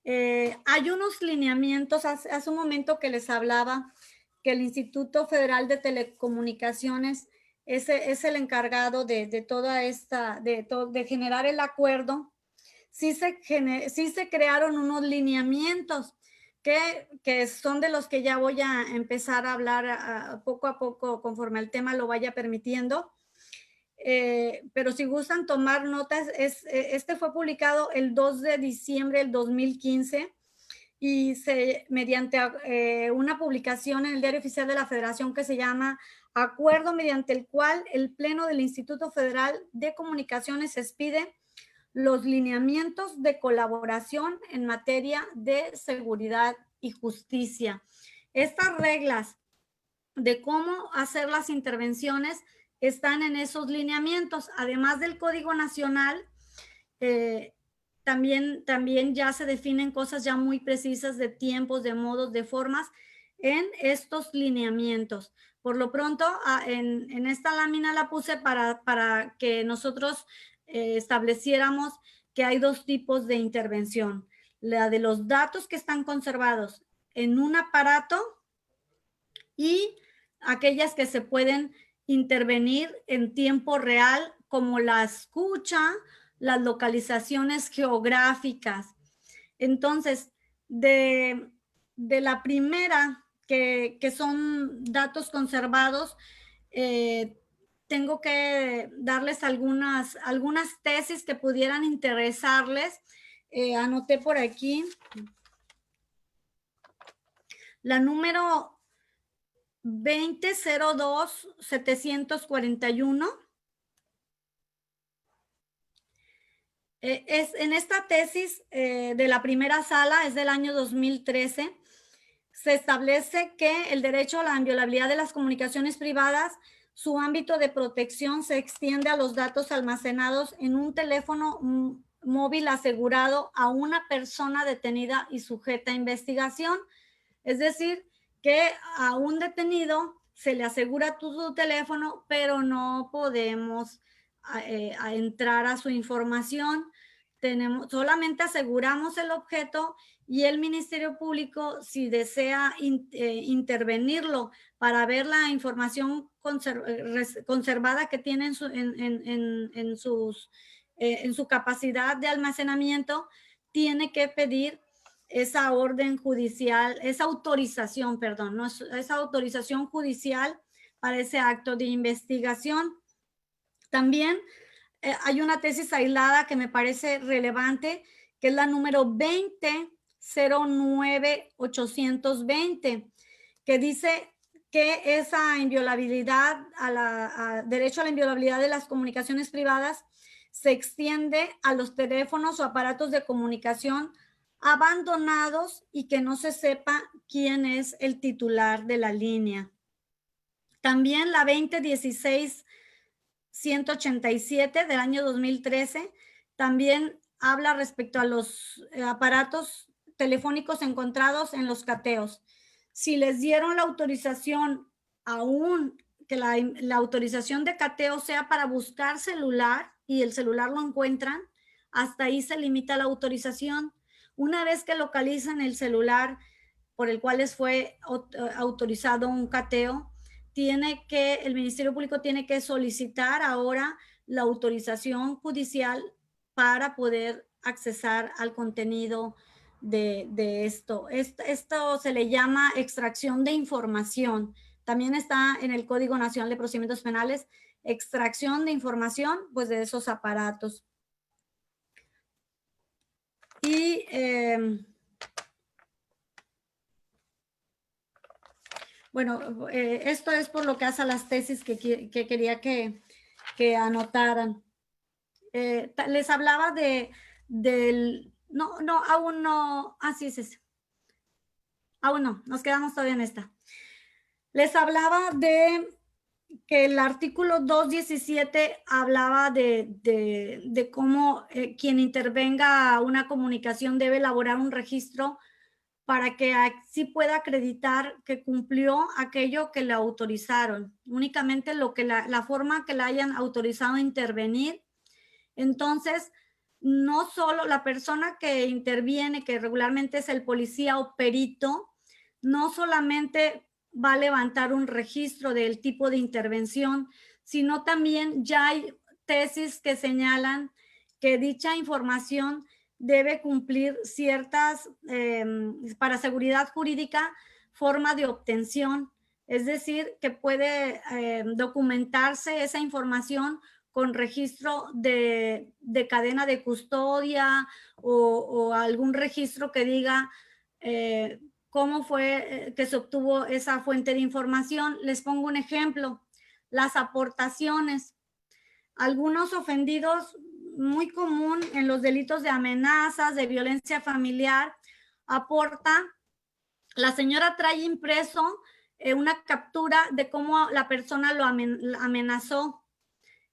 Hay unos lineamientos, hace un momento que les hablaba, que el Instituto Federal de Telecomunicaciones es el encargado de toda esta, de generar el acuerdo. Sí se crearon unos lineamientos que son de los que ya voy a empezar a hablar poco a poco conforme el tema lo vaya permitiendo. Pero si gustan tomar notas, este fue publicado el 2 de diciembre del 2015 y mediante una publicación en el Diario Oficial de la Federación que se llama Acuerdo mediante el cual el Pleno del Instituto Federal de Comunicaciones expide los lineamientos de colaboración en materia de seguridad y justicia. Estas reglas de cómo hacer las intervenciones están en esos lineamientos, además del Código Nacional. También ya se definen cosas ya muy precisas de tiempos, de modos, de formas en estos lineamientos. Por lo pronto, en esta lámina la puse para que nosotros estableciéramos que hay dos tipos de intervención. La de los datos que están conservados en un aparato y aquellas que se pueden intervenir en tiempo real, como la escucha, las localizaciones geográficas. Entonces, de la primera, que son datos conservados, tengo que darles algunas tesis que pudieran interesarles. Anoté por aquí. La número 2002-741. En esta tesis de la primera sala, es del año 2013, se establece que el derecho a la inviolabilidad de las comunicaciones privadas, su ámbito de protección se extiende a los datos almacenados en un teléfono móvil asegurado a una persona detenida y sujeta a investigación. Es decir, que a un detenido se le asegura tu teléfono, pero no podemos entrar a su información. Solamente aseguramos el objeto y el Ministerio Público, si desea intervenirlo para ver la información conservada que tiene en su capacidad de almacenamiento, tiene que pedir esa orden judicial, esa autorización, perdón, no, esa autorización judicial para ese acto de investigación. También hay una tesis aislada que me parece relevante, que es la número 20-09-820, que dice que esa inviolabilidad, derecho a la inviolabilidad de las comunicaciones privadas se extiende a los teléfonos o aparatos de comunicación abandonados y que no se sepa quién es el titular de la línea. También la 2016-187 del año 2013 también habla respecto a los aparatos telefónicos encontrados en los cateos. Si les dieron la autorización, aún que la autorización de cateo sea para buscar celular y el celular lo encuentran, hasta ahí se limita la autorización. Una vez que localizan el celular por el cual les fue autorizado un cateo, el Ministerio Público tiene que solicitar ahora la autorización judicial para poder accesar al contenido de esto. Esto se le llama extracción de información, También está en el Código Nacional de Procedimientos Penales, extracción de información, pues, de esos aparatos. Y bueno, esto es por lo que hace a las tesis que quería que anotaran. Les hablaba no, aún no, así es. Aún no, nos quedamos todavía en esta. Les hablaba de que el artículo 217 hablaba de cómo quien intervenga a una comunicación debe elaborar un registro para que así pueda acreditar que cumplió aquello que le autorizaron, únicamente la forma que le hayan autorizado a intervenir. Entonces, no solo la persona que interviene, que regularmente es el policía o perito, no solamente va a levantar un registro del tipo de intervención, sino también ya hay tesis que señalan que dicha información debe cumplir ciertas, para seguridad jurídica, forma de obtención, es decir, que puede documentarse esa información con registro de cadena de custodia o algún registro que diga cómo fue que se obtuvo esa fuente de información. Les pongo un ejemplo, las aportaciones. Algunos ofendidos, muy común en los delitos de amenazas, de violencia familiar, aporta, la señora trae impreso una captura de cómo la persona lo amenazó.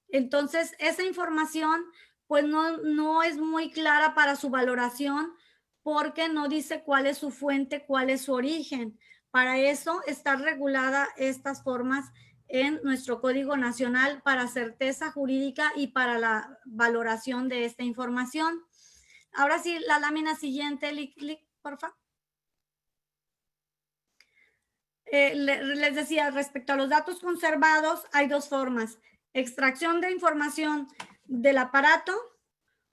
Entonces, esa información pues no es muy clara para su valoración porque no dice cuál es su fuente, cuál es su origen. Para eso está regulada estas formas en nuestro Código Nacional para certeza jurídica y para la valoración de esta información. Ahora sí, la lámina siguiente, por favor. Les decía, respecto a los datos conservados, hay dos formas: extracción de información del aparato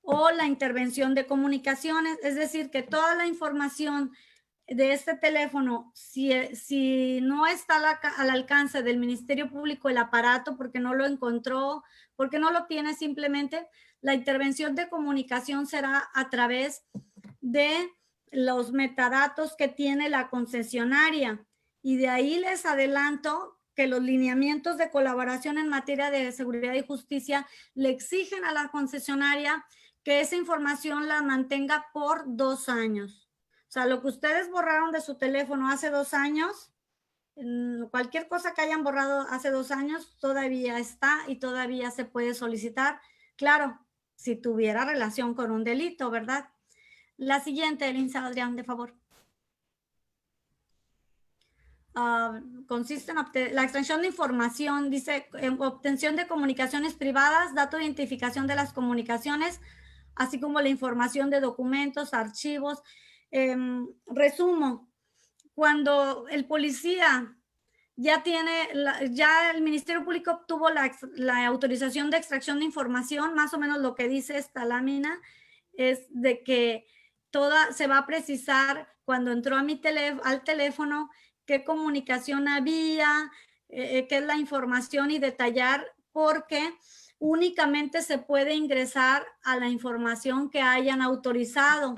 o la intervención de comunicaciones, es decir, que toda la información de este teléfono, si no está al alcance del Ministerio Público el aparato porque no lo encontró, porque no lo tiene, simplemente la intervención de comunicación será a través de los metadatos que tiene la concesionaria. Y de ahí les adelanto que los lineamientos de colaboración en materia de seguridad y justicia le exigen a la concesionaria que esa información la mantenga por 2 años. O sea, lo que ustedes borraron de su teléfono hace 2 años, cualquier cosa que hayan borrado hace 2 años, todavía está y todavía se puede solicitar. Claro, si tuviera relación con un delito, ¿verdad? La siguiente, Elisa Adrián, de favor. Consiste en la extracción de información, dice, en obtención de comunicaciones privadas, dato de identificación de las comunicaciones, así como la información de documentos, archivos. Resumo, cuando el policía ya el Ministerio Público obtuvo la autorización de extracción de información, más o menos lo que dice esta lámina es de que se va a precisar cuando entró al teléfono qué comunicación había, qué es la información y detallar, porque únicamente se puede ingresar a la información que hayan autorizado.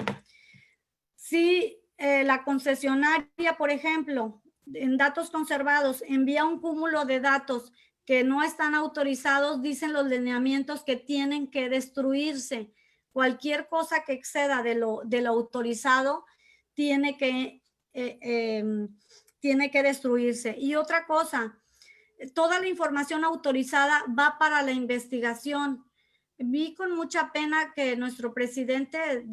Si la concesionaria, por ejemplo, en datos conservados, envía un cúmulo de datos que no están autorizados, dicen los lineamientos que tienen que destruirse. Cualquier cosa que exceda de lo autorizado tiene que destruirse. Y otra cosa, toda la información autorizada va para la investigación. Vi con mucha pena que nuestro presidente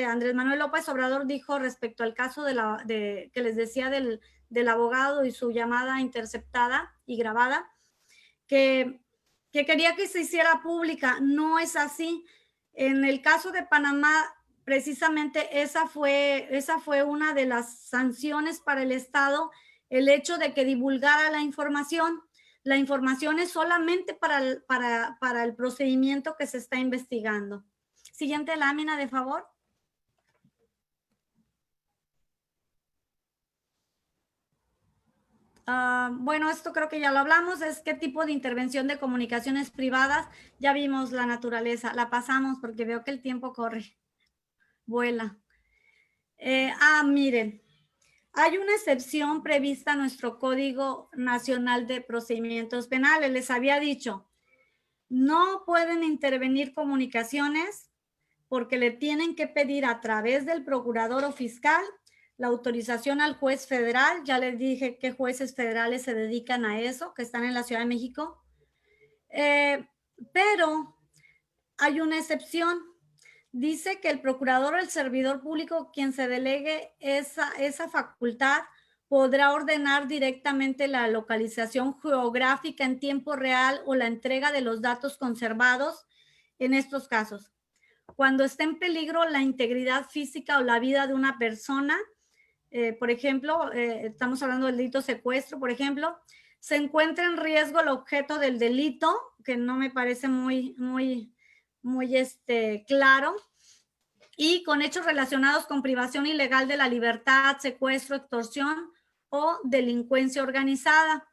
Andrés Manuel López Obrador dijo respecto al caso que les decía del abogado y su llamada interceptada y grabada, que quería que se hiciera pública. No es así. En el caso de Panamá, precisamente esa fue una de las sanciones para el Estado, el hecho de que divulgara la información. La información es solamente para el procedimiento que se está investigando. Siguiente lámina, de favor. Bueno, esto creo que ya lo hablamos, es qué tipo de intervención de comunicaciones privadas. Ya vimos la naturaleza, la pasamos porque veo que el tiempo corre, vuela. Miren, hay una excepción prevista en nuestro Código Nacional de Procedimientos Penales. Les había dicho, no pueden intervenir comunicaciones porque le tienen que pedir a través del procurador o fiscal la autorización al juez federal. Ya les dije qué jueces federales se dedican a eso, que están en la Ciudad de México. Pero hay una excepción. Dice que el procurador o el servidor público, quien se delegue esa facultad, podrá ordenar directamente la localización geográfica en tiempo real o la entrega de los datos conservados en estos casos. Cuando esté en peligro la integridad física o la vida de una persona, por ejemplo, estamos hablando del delito secuestro, por ejemplo, se encuentra en riesgo el objeto del delito, que no me parece muy claro, y con hechos relacionados con privación ilegal de la libertad, secuestro, extorsión o delincuencia organizada.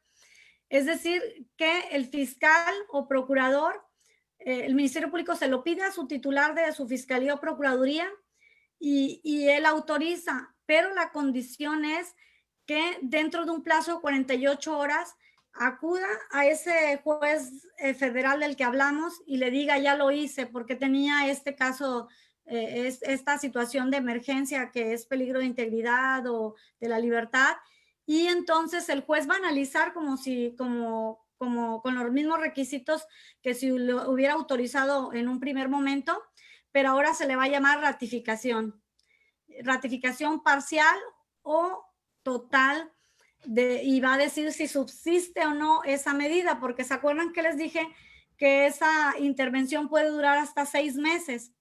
Es decir, que el fiscal o procurador, el Ministerio Público se lo pide a su titular de su fiscalía o procuraduría y él autoriza, pero la condición es que dentro de un plazo de 48 horas acuda a ese juez federal del que hablamos y le diga, ya lo hice porque tenía este caso, esta situación de emergencia que es peligro de integridad o de la libertad, y entonces el juez va a analizar como con los mismos requisitos que si lo hubiera autorizado en un primer momento, pero ahora se le va a llamar ratificación parcial o total, y va a decir si subsiste o no esa medida, porque se acuerdan que les dije que esa intervención puede durar hasta 6 meses.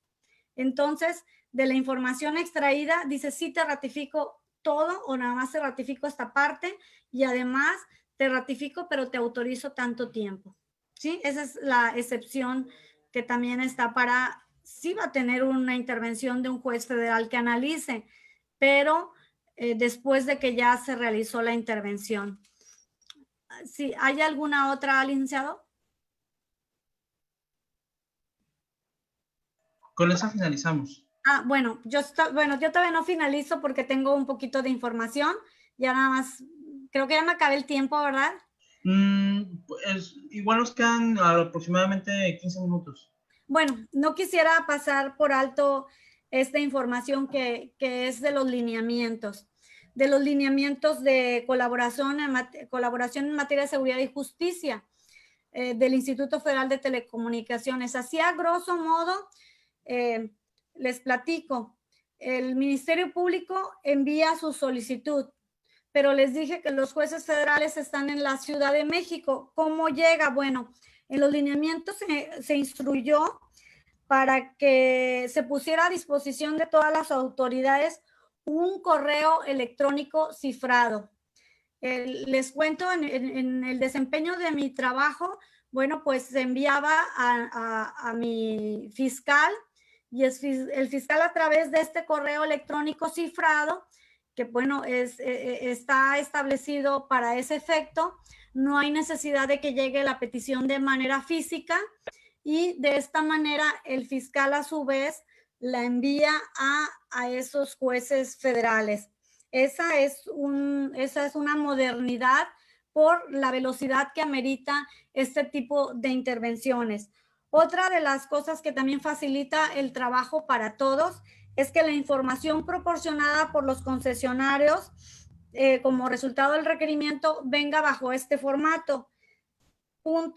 Entonces, de la información extraída, dice sí te ratifico todo o nada más te ratifico esta parte y además te ratifico pero te autorizo tanto tiempo. ¿Sí? Esa es la excepción que también está para, sí va a tener una intervención de un juez federal que analice, pero después de que ya se realizó la intervención. ¿Sí? ¿Hay alguna otra, licenciado? Con esa finalizamos. Bueno, yo todavía no finalizo porque tengo un poquito de información. Ya nada más, creo que ya me acabé el tiempo, ¿verdad? Pues igual nos quedan aproximadamente 15 minutos. Bueno, no quisiera pasar por alto esta información que es de los lineamientos de colaboración en materia de seguridad y justicia del Instituto Federal de Telecomunicaciones. Así a grosso modo, les platico. El Ministerio Público envía su solicitud, pero les dije que los jueces federales están en la Ciudad de México. ¿Cómo llega? Bueno, en los lineamientos se instruyó para que se pusiera a disposición de todas las autoridades un correo electrónico cifrado. Les cuento, en el desempeño de mi trabajo, bueno, pues se enviaba a mi fiscal y el fiscal a través de este correo electrónico cifrado, que bueno, está establecido para ese efecto, no hay necesidad de que llegue la petición de manera física y de esta manera el fiscal a su vez la envía a esos jueces federales. Esa es una modernidad por la velocidad que amerita este tipo de intervenciones. Otra de las cosas que también facilita el trabajo para todos es que la información proporcionada por los concesionarios como resultado del requerimiento venga bajo este formato, .csv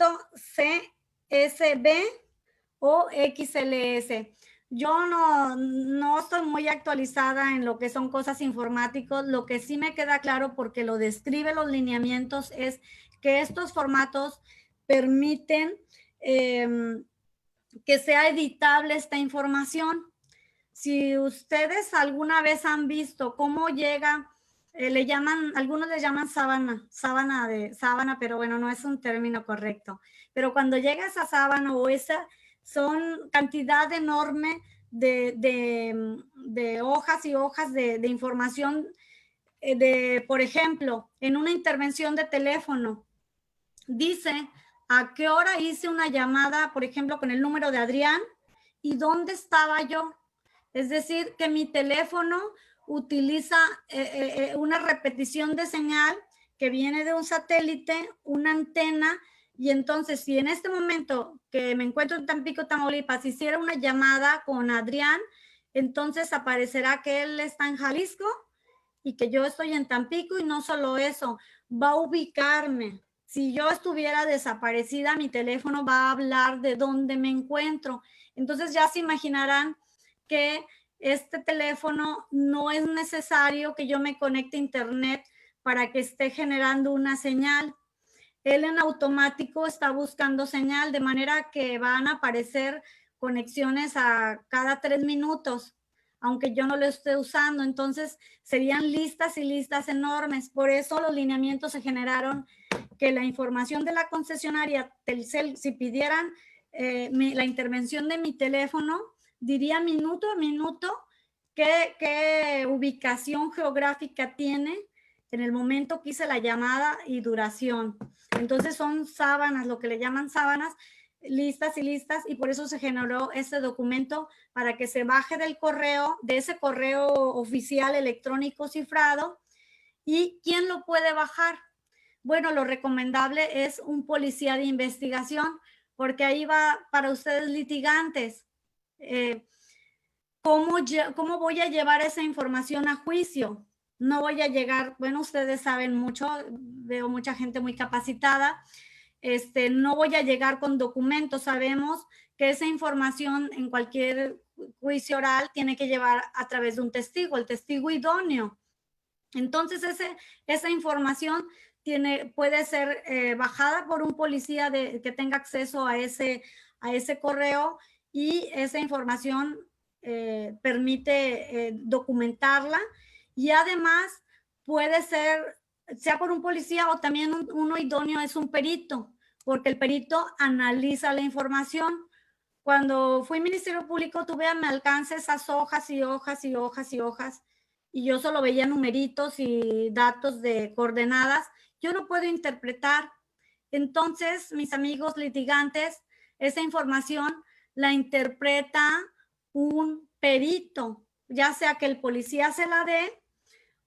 o XLS. Yo no estoy muy actualizada en lo que son cosas informáticas. Lo que sí me queda claro, porque lo describe los lineamientos, es que estos formatos permiten que sea editable esta información. Si ustedes alguna vez han visto cómo llega, algunos le llaman sábana, pero bueno, no es un término correcto. Pero cuando llega esa sábana o esa, son cantidad enorme de hojas y hojas de información por ejemplo, en una intervención de teléfono, dice a qué hora hice una llamada, por ejemplo, con el número de Adrián y dónde estaba yo. Es decir, que mi teléfono utiliza una repetición de señal que viene de un satélite, una antena, y entonces si en este momento que me encuentro en Tampico, Tamaulipas, hiciera una llamada con Adrián, entonces aparecerá que él está en Jalisco y que yo estoy en Tampico, y no solo eso, va a ubicarme. Si yo estuviera desaparecida, mi teléfono va a hablar de dónde me encuentro. Entonces ya se imaginarán que este teléfono no es necesario que yo me conecte a internet para que esté generando una señal. Él en automático está buscando señal, de manera que van a aparecer conexiones a cada 3 minutos, aunque yo no lo esté usando. Entonces serían listas y listas enormes. Por eso los lineamientos se generaron, que la información de la concesionaria Telcel, si pidieran la intervención de mi teléfono, diría minuto a minuto qué ubicación geográfica tiene en el momento que hice la llamada y duración. Entonces son sábanas, lo que le llaman sábanas, listas y listas, y por eso se generó este documento para que se baje del correo, de ese correo oficial electrónico cifrado. ¿Y quién lo puede bajar? Bueno, lo recomendable es un policía de investigación, porque ahí va para ustedes litigantes. ¿Cómo voy a llevar esa información a juicio? No voy a llegar, bueno, ustedes saben mucho, veo mucha gente muy capacitada, no voy a llegar con documentos. Sabemos que esa información en cualquier juicio oral tiene que llevar a través de un testigo, el testigo idóneo. Entonces, esa información puede ser bajada por un policía que tenga acceso a ese correo, y esa información permite documentarla, y además puede ser, sea por un policía o también uno idóneo es un perito, porque el perito analiza la información. Cuando fui Ministerio Público tuve a mi alcance esas hojas y hojas y hojas y hojas, y yo solo veía numeritos y datos de coordenadas. Yo no puedo interpretar. Entonces, mis amigos litigantes, esa información la interpreta un perito, ya sea que el policía se la dé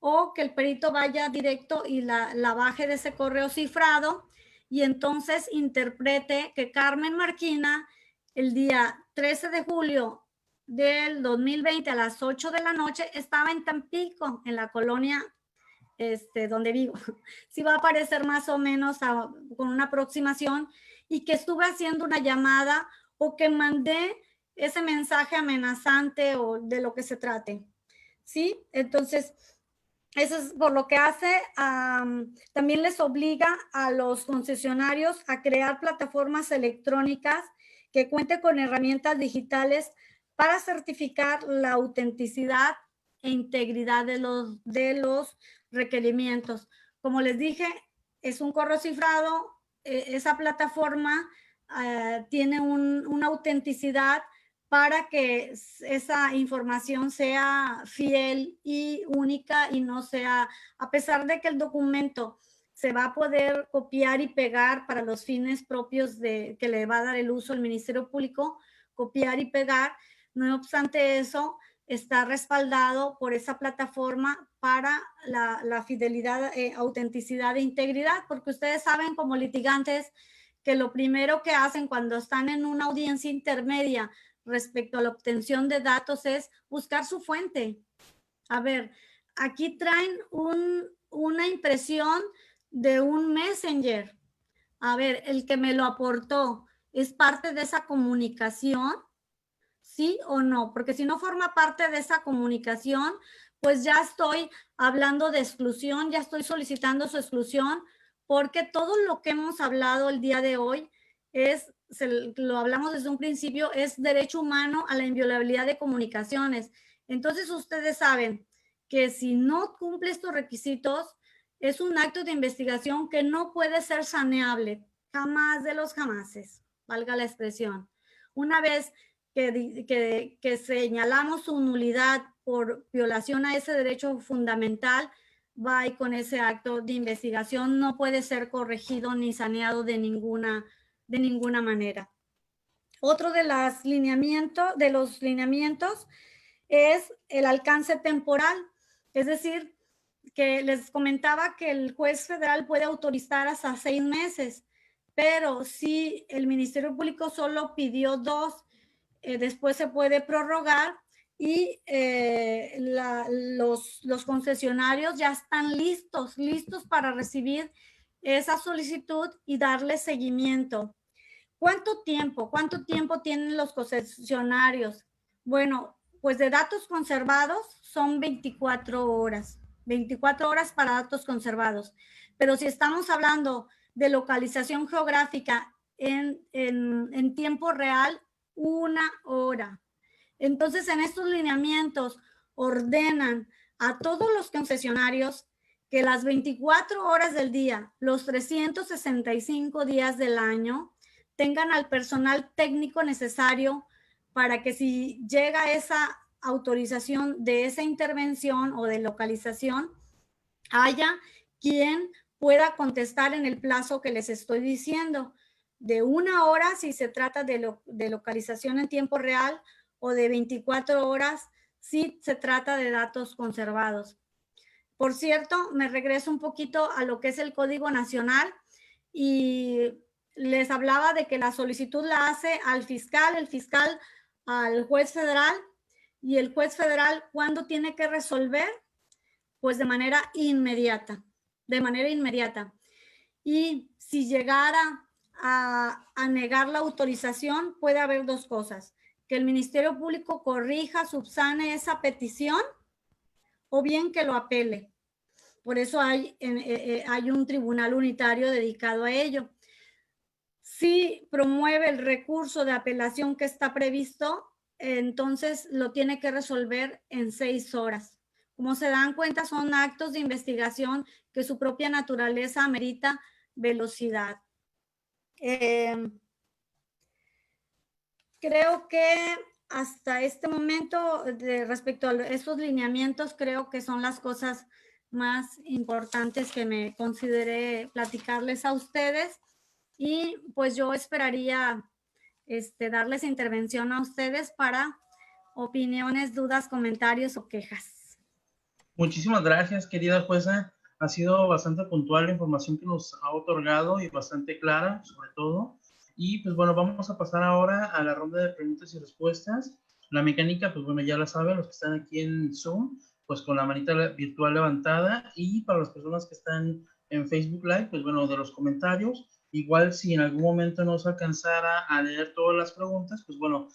o que el perito vaya directo y la baje de ese correo cifrado, y entonces interprete que Carmen Marquina el día 13 de julio del 2020 a las 8 de la noche estaba en Tampico, en la colonia donde vivo. Sí va a aparecer más o menos con una aproximación, y que estuve haciendo una llamada o que mandé ese mensaje amenazante o de lo que se trate. ¿Sí? Entonces, eso es por lo que hace, también les obliga a los concesionarios a crear plataformas electrónicas que cuenten con herramientas digitales para certificar la autenticidad e integridad de los requerimientos. Como les dije, es un correo cifrado, esa plataforma tiene una autenticidad para que esa información sea fiel y única, y no sea, a pesar de que el documento se va a poder copiar y pegar para los fines propios que le va a dar el uso el Ministerio Público, copiar y pegar, no obstante eso, está respaldado por esa plataforma para la fidelidad, autenticidad e integridad, porque ustedes saben como litigantes que lo primero que hacen cuando están en una audiencia intermedia respecto a la obtención de datos es buscar su fuente. A ver, aquí traen una impresión de un Messenger. A ver, el que me lo aportó, ¿es parte de esa comunicación? ¿Sí o no? Porque si no forma parte de esa comunicación, pues ya estoy hablando de exclusión, ya estoy solicitando su exclusión, porque todo lo que hemos hablado el día de hoy lo hablamos desde un principio, es derecho humano a la inviolabilidad de comunicaciones. Entonces ustedes saben que si no cumple estos requisitos, es un acto de investigación que no puede ser saneable, jamás de los jamases, valga la expresión. Una vez que señalamos su nulidad por violación a ese derecho fundamental, va y con ese acto de investigación no puede ser corregido ni saneado de ninguna manera. Otro de los lineamientos es el alcance temporal, es decir, que les comentaba que el juez federal puede autorizar hasta 6 meses, pero si el Ministerio Público solo pidió 2, después se puede prorrogar y los concesionarios ya están listos para recibir esa solicitud y darle seguimiento. ¿Cuánto tiempo tienen los concesionarios? Bueno, pues de datos conservados son 24 horas. 24 horas para datos conservados. Pero si estamos hablando de localización geográfica en tiempo real, 1 hora. Entonces, en estos lineamientos ordenan a todos los concesionarios que las 24 horas del día, los 365 días del año, tengan al personal técnico necesario para que si llega esa autorización de esa intervención o de localización, haya quien pueda contestar en el plazo que les estoy diciendo, de 1 hora si se trata de localización en tiempo real o de 24 horas si se trata de datos conservados. Por cierto, me regreso un poquito a lo que es el Código Nacional y les hablaba de que la solicitud la hace al fiscal, el fiscal al juez federal y el juez federal, ¿cuándo tiene que resolver? Pues de manera inmediata. Y si llegara a negar la autorización, puede haber 2 cosas: que el Ministerio Público corrija, subsane esa petición, o bien que lo apele. Por eso hay un tribunal unitario dedicado a ello. Si promueve el recurso de apelación que está previsto, entonces lo tiene que resolver en 6 horas. Como se dan cuenta, son actos de investigación que su propia naturaleza amerita velocidad. Creo que hasta este momento, respecto a estos lineamientos, creo que son las cosas más importantes que me consideré platicarles a ustedes. Y pues yo esperaría darles intervención a ustedes para opiniones, dudas, comentarios o quejas. Muchísimas gracias, querida jueza. Ha sido bastante puntual la información que nos ha otorgado y bastante clara, sobre todo. Y pues bueno, vamos a pasar ahora a la ronda de preguntas y respuestas. La mecánica, pues bueno, ya la saben los que están aquí en Zoom, pues con la manita virtual levantada. Y para las personas que están en Facebook Live, pues bueno, de los comentarios. Igual si en algún momento no se alcanzara a leer todas las preguntas, pues bueno,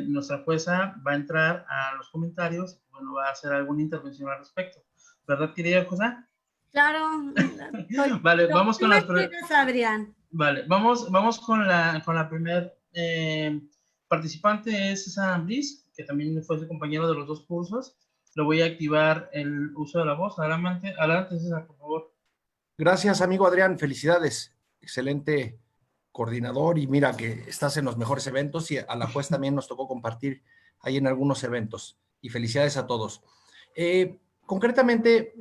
nuestra jueza va a entrar a los comentarios y bueno, va a hacer alguna intervención al respecto. ¿Verdad, querida jueza? Claro. Vale, vamos con las preguntas, Adrián. Vale, vamos con la primera participante, es César Ambris, que también fue su compañero de los 2 cursos. Lo voy a activar el uso de la voz. Adelante, César, por favor. Gracias, amigo Adrián. Felicidades. Excelente coordinador y mira que estás en los mejores eventos y a la juez también nos tocó compartir ahí en algunos eventos. Y felicidades a todos. Concretamente,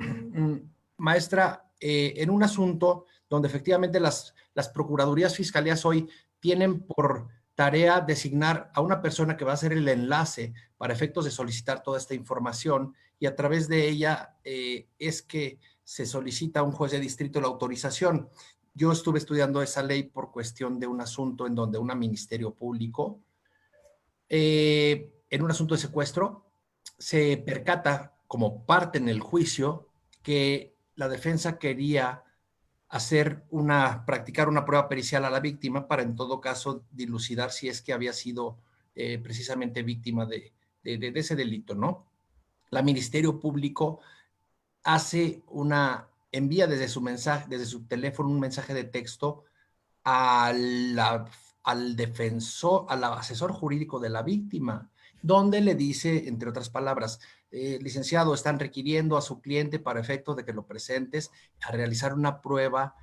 maestra, en un asunto donde efectivamente las procuradurías fiscalías hoy tienen por tarea designar a una persona que va a ser el enlace para efectos de solicitar toda esta información y a través de ella es que se solicita a un juez de distrito la autorización. Yo estuve estudiando esa ley por cuestión de un asunto en donde un ministerio público, en un asunto de secuestro, se percata como parte en el juicio que la defensa quería practicar una prueba pericial a la víctima para en todo caso dilucidar si es que había sido precisamente víctima de ese delito, ¿no? La Ministerio Público envía desde su teléfono un mensaje de texto al defensor, al asesor jurídico de la víctima, donde le dice, entre otras palabras, licenciado, están requiriendo a su cliente para efecto de que lo presentes a realizar una prueba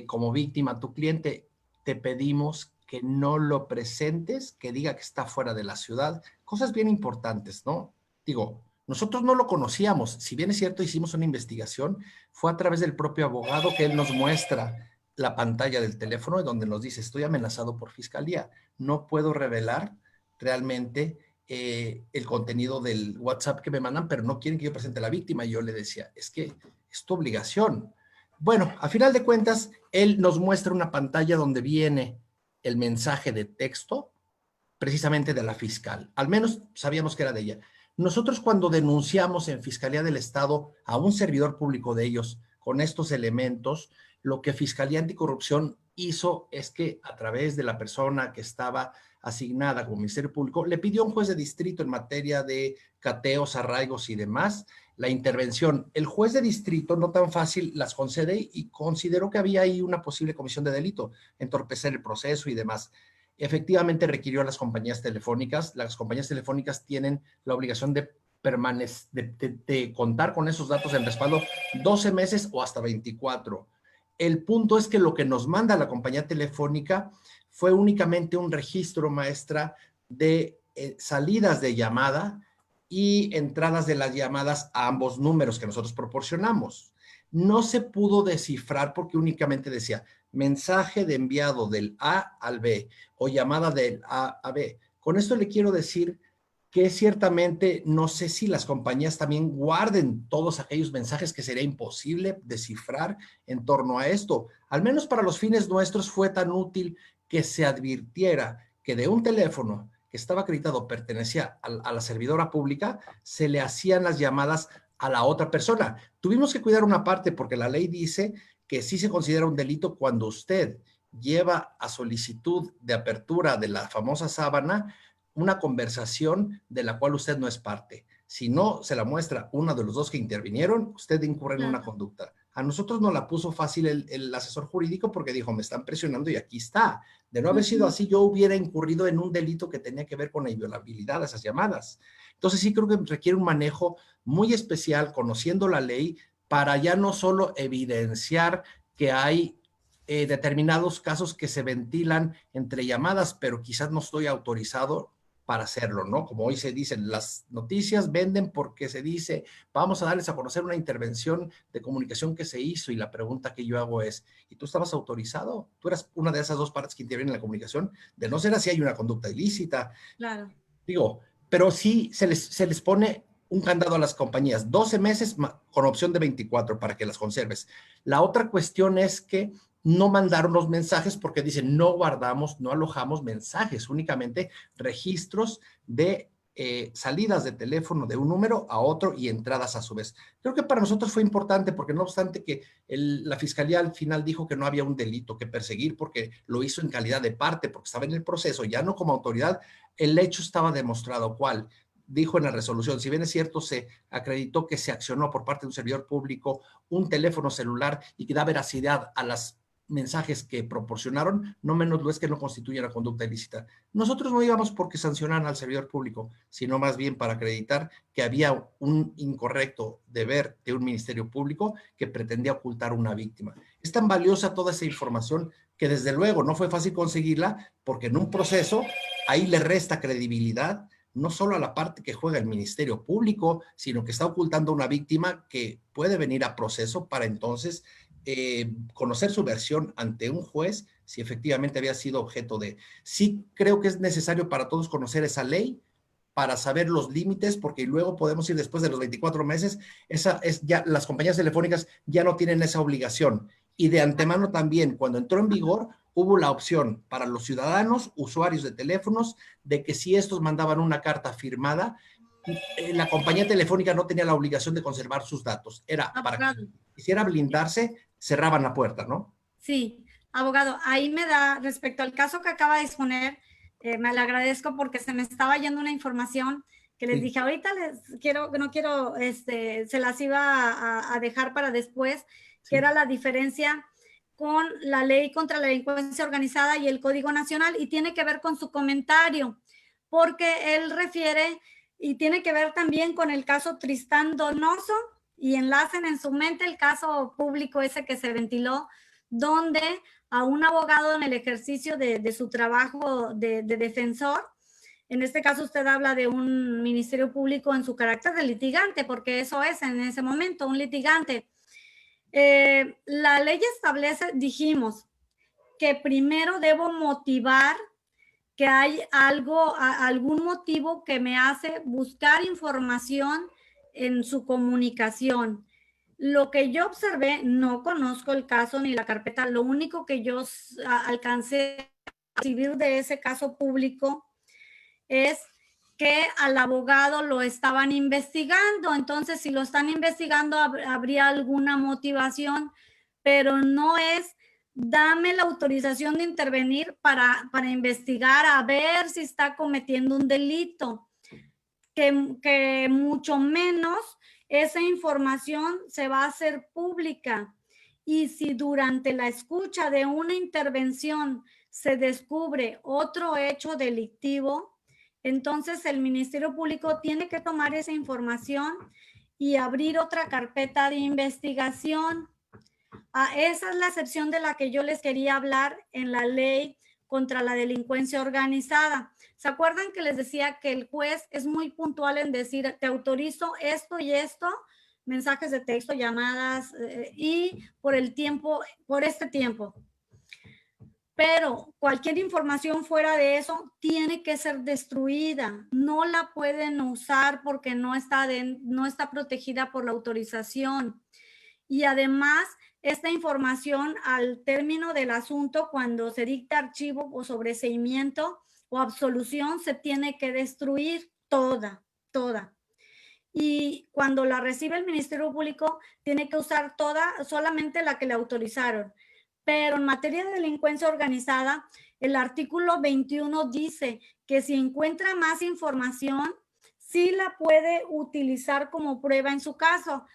como víctima. Tu cliente, te pedimos que no lo presentes, que diga que está fuera de la ciudad. Cosas bien importantes, ¿no? Digo, Nosotros no lo conocíamos. Si bien es cierto, hicimos una investigación, fue a través del propio abogado que él nos muestra la pantalla del teléfono y donde nos dice, estoy amenazado por fiscalía. No puedo revelar realmente el contenido del WhatsApp que me mandan, pero no quieren que yo presente a la víctima. Y yo le decía, es que es tu obligación. Bueno, a final de cuentas, él nos muestra una pantalla donde viene el mensaje de texto precisamente de la fiscal. Al menos sabíamos que era de ella. Nosotros cuando denunciamos en Fiscalía del Estado a un servidor público de ellos con estos elementos, lo que Fiscalía Anticorrupción hizo es que a través de la persona que estaba asignada como Ministerio Público, le pidió a un juez de distrito en materia de cateos, arraigos y demás, la intervención. El juez de distrito, no tan fácil, las concede y consideró que había ahí una posible comisión de delito, entorpecer el proceso y demás. Efectivamente requirió a las compañías telefónicas. Las compañías telefónicas tienen la obligación de de contar con esos datos en respaldo 12 meses o hasta 24. El punto es que lo que nos manda la compañía telefónica fue únicamente un registro, maestra, de salidas de llamada y entradas de las llamadas a ambos números que nosotros proporcionamos. No se pudo descifrar porque únicamente decía mensaje de enviado del A al B o llamada del A a B. Con esto le quiero decir que ciertamente no sé si las compañías también guarden todos aquellos mensajes que sería imposible descifrar en torno a esto. Al menos para los fines nuestros fue tan útil que se advirtiera que de un teléfono que estaba acreditado pertenecía a la servidora pública, se le hacían las llamadas a la otra persona. Tuvimos que cuidar una parte porque la ley dice que sí se considera un delito cuando usted lleva a solicitud de apertura de la famosa sábana una conversación de la cual usted no es parte. Si no se la muestra uno de los dos que intervinieron, usted incurre en una conducta. A nosotros nos la puso fácil el asesor jurídico porque dijo, me están presionando y aquí está. De no haber sido así, yo hubiera incurrido en un delito que tenía que ver con la inviolabilidad de esas llamadas. Entonces sí creo que requiere un manejo muy especial, conociendo la ley, para ya no solo evidenciar que hay determinados casos que se ventilan entre llamadas, pero quizás no estoy autorizado para hacerlo, ¿no? Como hoy se dicen, las noticias venden porque se dice, vamos a darles a conocer una intervención de comunicación que se hizo y la pregunta que yo hago es, ¿y tú estabas autorizado? ¿Tú eras una de esas dos partes que intervienen en la comunicación? De no ser así hay una conducta ilícita. Claro. Digo, pero sí se les pone un candado a las compañías, 12 meses con opción de 24 para que las conserves. La otra cuestión es que no mandaron los mensajes porque dicen no guardamos, no alojamos mensajes, únicamente registros de salidas de teléfono de un número a otro y entradas a su vez. Creo que para nosotros fue importante porque no obstante que la fiscalía al final dijo que no había un delito que perseguir porque lo hizo en calidad de parte, porque estaba en el proceso, ya no como autoridad, el hecho estaba demostrado. ¿Cuál? Dijo en la resolución, si bien es cierto, se acreditó que se accionó por parte de un servidor público un teléfono celular y que da veracidad a las mensajes que proporcionaron, no menos lo es que no constituye una conducta ilícita. Nosotros no íbamos porque sancionaran al servidor público, sino más bien para acreditar que había un incorrecto deber de un ministerio público que pretendía ocultar una víctima. Es tan valiosa toda esa información que desde luego no fue fácil conseguirla porque en un proceso ahí le resta credibilidad no solo a la parte que juega el Ministerio Público, sino que está ocultando a una víctima que puede venir a proceso para entonces conocer su versión ante un juez si efectivamente había sido objeto de. Sí creo que es necesario para todos conocer esa ley para saber los límites, porque luego podemos ir después de los 24 meses, ya las compañías telefónicas ya no tienen esa obligación. Y de antemano también, cuando entró en vigor, hubo la opción para los ciudadanos, usuarios de teléfonos, de que si estos mandaban una carta firmada, la compañía telefónica no tenía la obligación de conservar sus datos. Era para que quisiera blindarse, cerraban la puerta, ¿no? Sí, abogado, ahí me da, respecto al caso que acaba de exponer, me le agradezco porque se me estaba yendo una información que les dije, ahorita no quiero, se las iba a dejar para después, que era la diferencia con la ley contra la delincuencia organizada y el Código Nacional, y tiene que ver con su comentario, porque él refiere, y tiene que ver también con el caso Tristán Donoso, y enlacen en su mente el caso público ese que se ventiló, donde a un abogado en el ejercicio de su trabajo de defensor, En este caso usted habla de un ministerio público en su carácter de litigante, porque eso es en ese momento, un litigante. La ley establece, dijimos, que primero debo motivar que hay algún motivo que me hace buscar información en su comunicación. Lo que yo observé, no conozco el caso ni la carpeta, lo único que yo alcancé a recibir de ese caso público es que al abogado lo estaban investigando. Entonces, si lo están investigando, habría alguna motivación, pero no es dame la autorización de intervenir para investigar a ver si está cometiendo un delito, que mucho menos esa información se va a hacer pública. Y si durante la escucha de una intervención se descubre otro hecho delictivo, entonces el Ministerio Público tiene que tomar esa información y abrir otra carpeta de investigación. Esa es la excepción de la que yo les quería hablar en la ley contra la delincuencia organizada. ¿Se acuerdan que les decía que el juez es muy puntual en decir, te autorizo esto y esto, mensajes de texto, llamadas, y por el tiempo, por este tiempo? Pero cualquier información fuera de eso tiene que ser destruida. No la pueden usar porque no está protegida por la autorización. Y además, esta información al término del asunto, cuando se dicta archivo o sobreseimiento o absolución, se tiene que destruir toda. Y cuando la recibe el Ministerio Público, tiene que usar solamente la que le autorizaron. Pero en materia de delincuencia organizada, el artículo 21 dice que si encuentra más información, sí la puede utilizar como prueba en su caso.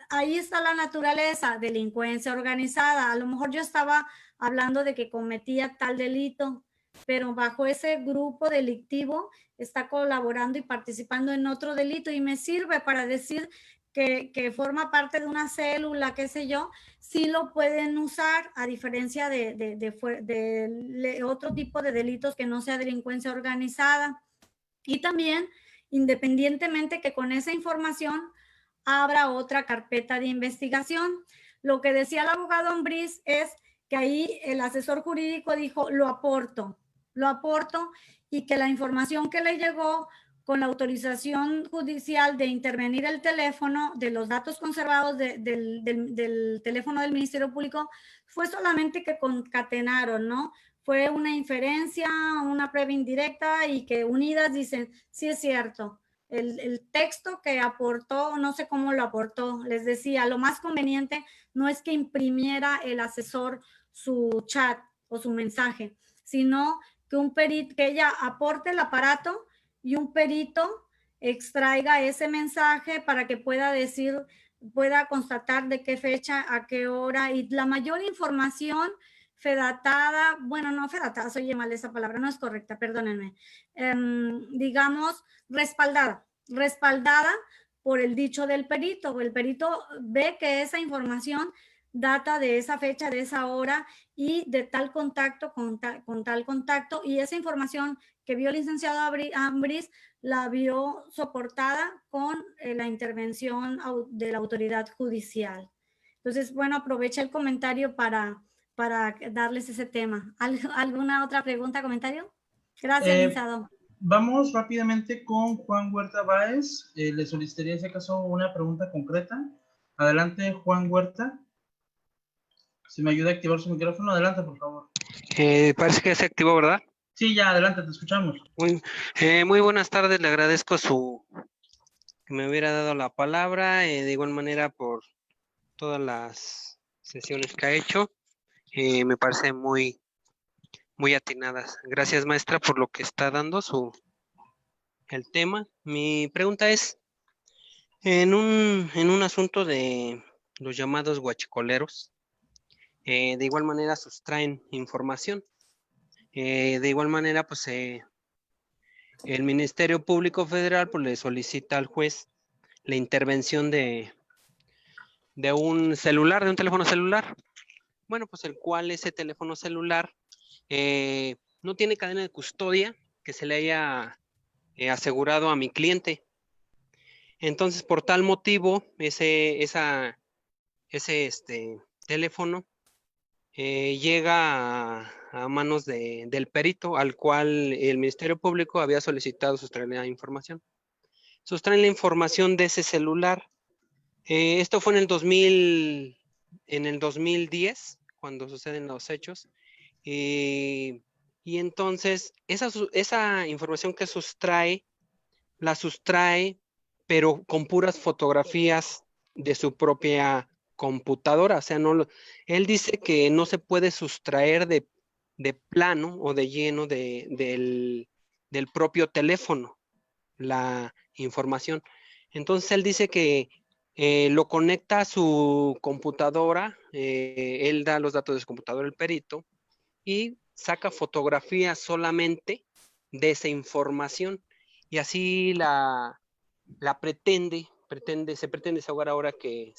Ahí está la naturaleza, delincuencia organizada. A lo mejor yo estaba hablando de que cometía tal delito, pero bajo ese grupo delictivo está colaborando y participando en otro delito y me sirve para decir que forma parte de una célula, qué sé yo, sí lo pueden usar, a diferencia de otro tipo de delitos que no sea delincuencia organizada. Y también, independientemente que con esa información abra otra carpeta de investigación. Lo que decía el abogado Ambriz es que ahí el asesor jurídico dijo, lo aporto, y que la información que le llegó con la autorización judicial de intervenir el teléfono, de los datos conservados del teléfono del Ministerio Público, fue solamente que concatenaron, ¿no? Fue una inferencia, una prueba indirecta y que unidas dicen, sí es cierto. El texto que aportó, no sé cómo lo aportó, les decía, lo más conveniente no es que imprimiera el asesor su chat o su mensaje, sino que ella aporte el aparato y un perito extraiga ese mensaje para que pueda constatar de qué fecha, a qué hora, y la mayor información fedatada, bueno, no fedatada, se oye mal esa palabra, no es correcta, perdónenme, digamos, respaldada por el dicho del perito. El perito ve que esa información data de esa fecha, de esa hora y de tal contacto con tal contacto, y esa información que vio el licenciado Ambriz la vio soportada con la intervención de la autoridad judicial. Entonces, bueno, aprovecha el comentario para darles ese tema. ¿Alguna otra pregunta, comentario? Gracias, licenciado. Vamos rápidamente con Juan Huerta Báez. Le solicitaría en ese caso una pregunta concreta. Adelante, Juan Huerta. Si me ayuda a activar su micrófono, adelante, por favor. Parece que ya se activó, ¿verdad? Sí, ya, adelante, te escuchamos. Muy buenas tardes, le agradezco que me hubiera dado la palabra, de igual manera por todas las sesiones que ha hecho. Me parece muy atinadas. Gracias, maestra, por lo que está dando el tema. Mi pregunta es, en un asunto de los llamados guachicoleros, de igual manera sustraen información. De igual manera, pues el Ministerio Público Federal pues, le solicita al juez la intervención de un celular, de un teléfono celular. Bueno, pues el cual ese teléfono celular no tiene cadena de custodia que se le haya asegurado a mi cliente. Entonces, por tal motivo, ese teléfono llega a manos del perito, al cual el Ministerio Público había solicitado sustraer la información. Sustraen la información de ese celular. Esto fue en el 2010, cuando suceden los hechos. Y entonces, esa información que la sustrae, pero con puras fotografías de su propia computadora. O sea, él dice que no se puede sustraer de plano o de lleno del propio teléfono la información. Entonces él dice que lo conecta a su computadora, él da los datos de su computadora, el perito, y saca fotografías solamente de esa información. Y así se pretende desahogar ahora que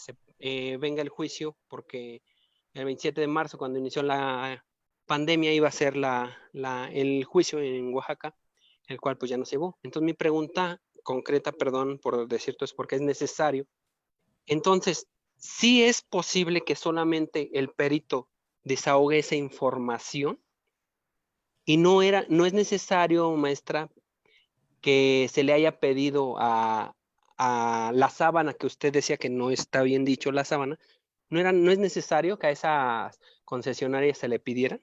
venga el juicio, porque el 27 de marzo, cuando inició la pandemia, iba a ser el juicio en Oaxaca, el cual pues ya no se llevó. Entonces mi pregunta concreta, perdón por decirlo, es porque es necesario. Entonces, ¿sí es posible que solamente el perito desahogue esa información? Y no es necesario, maestra, que se le haya pedido a la sábana, que usted decía que no está bien dicho la sábana, ¿no es necesario que a esas concesionarias se le pidieran?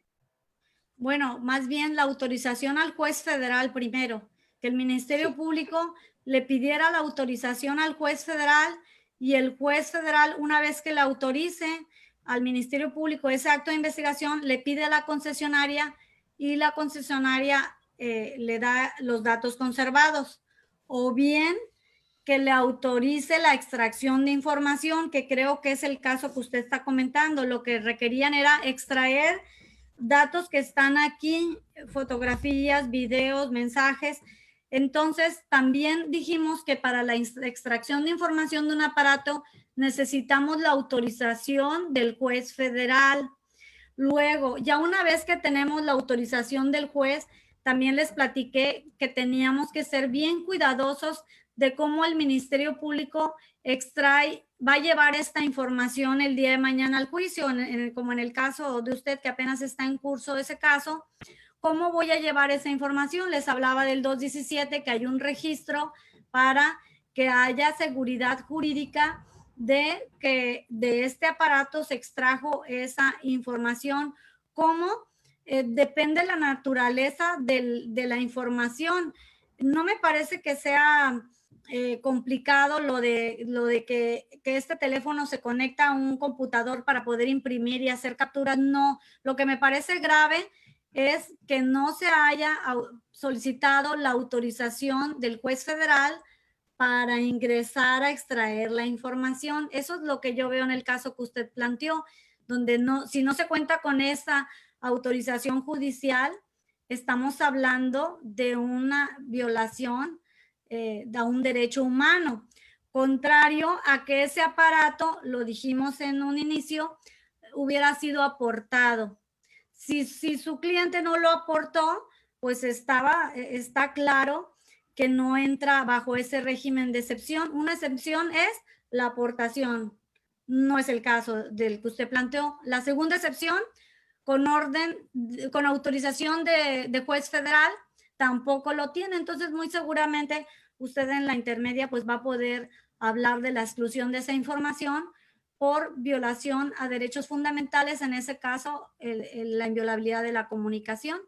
Bueno, más bien la autorización al juez federal primero, que el Ministerio Público le pidiera la autorización al juez federal, y el juez federal, una vez que le autorice al Ministerio Público ese acto de investigación, le pide a la concesionaria, y la concesionaria le da los datos conservados, o bien que le autorice la extracción de información, que creo que es el caso que usted está comentando. Lo que requerían era extraer datos que están aquí, fotografías, videos, mensajes. Entonces, también dijimos que para la extracción de información de un aparato necesitamos la autorización del juez federal. Luego, ya una vez que tenemos la autorización del juez, también les platiqué que teníamos que ser bien cuidadosos de cómo el Ministerio Público va a llevar esta información el día de mañana al juicio, como en el caso de usted que apenas está en curso de ese caso. ¿Cómo voy a llevar esa información? Les hablaba del 217, que hay un registro para que haya seguridad jurídica de que de este aparato se extrajo esa información. ¿Cómo? Depende de la naturaleza de la información. No me parece que sea complicado lo de que este teléfono se conecta a un computador para poder imprimir y hacer capturas. No, lo que me parece grave es que no se haya solicitado la autorización del juez federal para ingresar a extraer la información. Eso es lo que yo veo en el caso que usted planteó, donde si no se cuenta con esa autorización judicial, estamos hablando de una violación de un derecho humano, contrario a que ese aparato, lo dijimos en un inicio, hubiera sido aportado. Si su cliente no lo aportó, pues está claro que no entra bajo ese régimen de excepción. Una excepción es la aportación. No es el caso del que usted planteó. La segunda excepción, con autorización de juez federal, tampoco lo tiene. Entonces, muy seguramente usted en la intermedia pues va a poder hablar de la exclusión de esa información por violación a derechos fundamentales, en ese caso la inviolabilidad de la comunicación.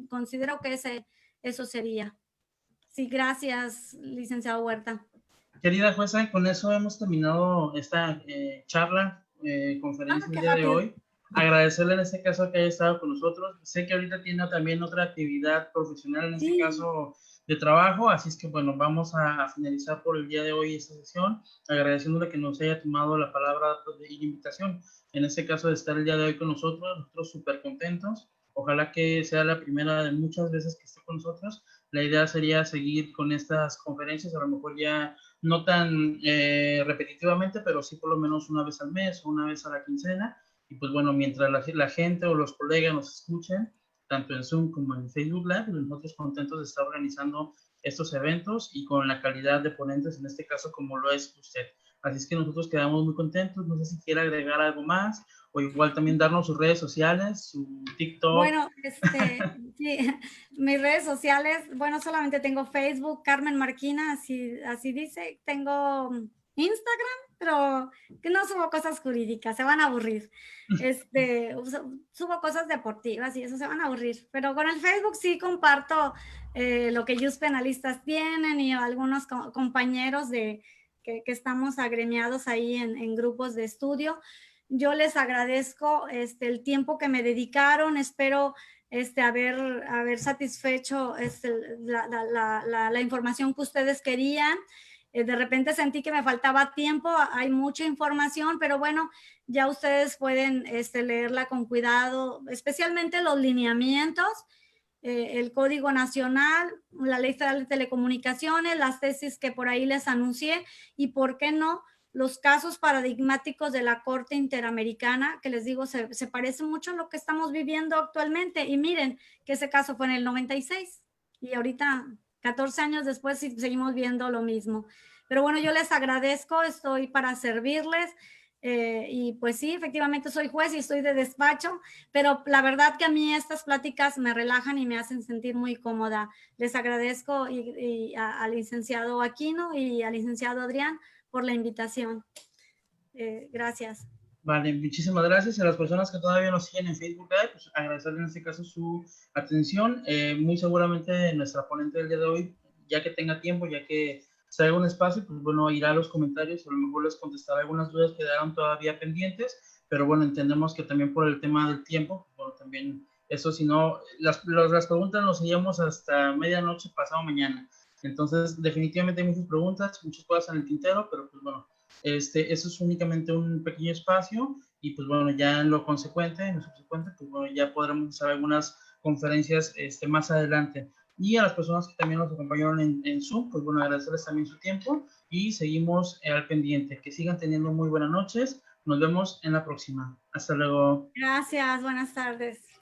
Considero que eso sería. Sí, gracias, licenciado Huerta. Querida jueza, con eso hemos terminado esta charla, conferencia el día de hoy. Agradecerle en este caso que haya estado con nosotros. Sé que ahorita tiene también otra actividad profesional, en este caso de trabajo, así es que bueno, vamos a finalizar por el día de hoy esta sesión, agradeciéndole que nos haya tomado la palabra y la invitación, en este caso de estar el día de hoy con nosotros súper contentos. Ojalá que sea la primera de muchas veces que esté con nosotros. La idea sería seguir con estas conferencias, a lo mejor ya no tan repetitivamente, pero sí por lo menos una vez al mes o una vez a la quincena. Y pues bueno, mientras la gente o los colegas nos escuchen, tanto en Zoom como en Facebook Live, nosotros contentos de estar organizando estos eventos y con la calidad de ponentes, en este caso como lo es usted. Así es que nosotros quedamos muy contentos. No sé si quiere agregar algo más o igual también darnos sus redes sociales, su TikTok. Bueno, sí, mis redes sociales, bueno, solamente tengo Facebook, Carmen Marquina, así dice. Tengo Instagram, pero que no subo cosas jurídicas, se van a aburrir. Subo cosas deportivas y eso se van a aburrir. Pero con el Facebook sí comparto lo que ellos penalistas tienen y algunos compañeros que estamos agremiados ahí en grupos de estudio. Yo les agradezco el tiempo que me dedicaron, espero haber satisfecho la información que ustedes querían. De repente sentí que me faltaba tiempo, hay mucha información, pero bueno, ya ustedes pueden leerla con cuidado, especialmente los lineamientos, el Código Nacional, la Ley Federal de Telecomunicaciones, las tesis que por ahí les anuncié y, ¿por qué no?, los casos paradigmáticos de la Corte Interamericana, que les digo, se parece mucho a lo que estamos viviendo actualmente. Y miren que ese caso fue en el 96 y ahorita, 14 años después, seguimos viendo lo mismo. Pero bueno, yo les agradezco, estoy para servirles. Y pues sí, efectivamente soy juez y estoy de despacho, pero la verdad que a mí estas pláticas me relajan y me hacen sentir muy cómoda. Les agradezco al licenciado Aquino y al licenciado Adrián por la invitación. Gracias. Vale, muchísimas gracias. Y a las personas que todavía nos siguen en Facebook Live, pues agradecerle en este caso su atención. Muy seguramente nuestra ponente del día de hoy, ya que tenga tiempo, ya que se haga un espacio, pues bueno, irá a los comentarios, a lo mejor les contestará algunas dudas que quedaron todavía pendientes, pero bueno, entendemos que también por el tema del tiempo, bueno, también eso, si no, las preguntas nos seguimos hasta medianoche pasado mañana. Entonces, definitivamente hay muchas preguntas, muchas cosas en el tintero, pero pues bueno, eso es únicamente un pequeño espacio y pues bueno, ya en lo consecuente, en lo subsecuente, pues bueno, ya podremos hacer algunas conferencias más adelante. Y a las personas que también nos acompañaron en Zoom, pues bueno, agradecerles también su tiempo y seguimos al pendiente. Que sigan teniendo muy buenas noches. Nos vemos en la próxima. Hasta luego. Gracias, buenas tardes.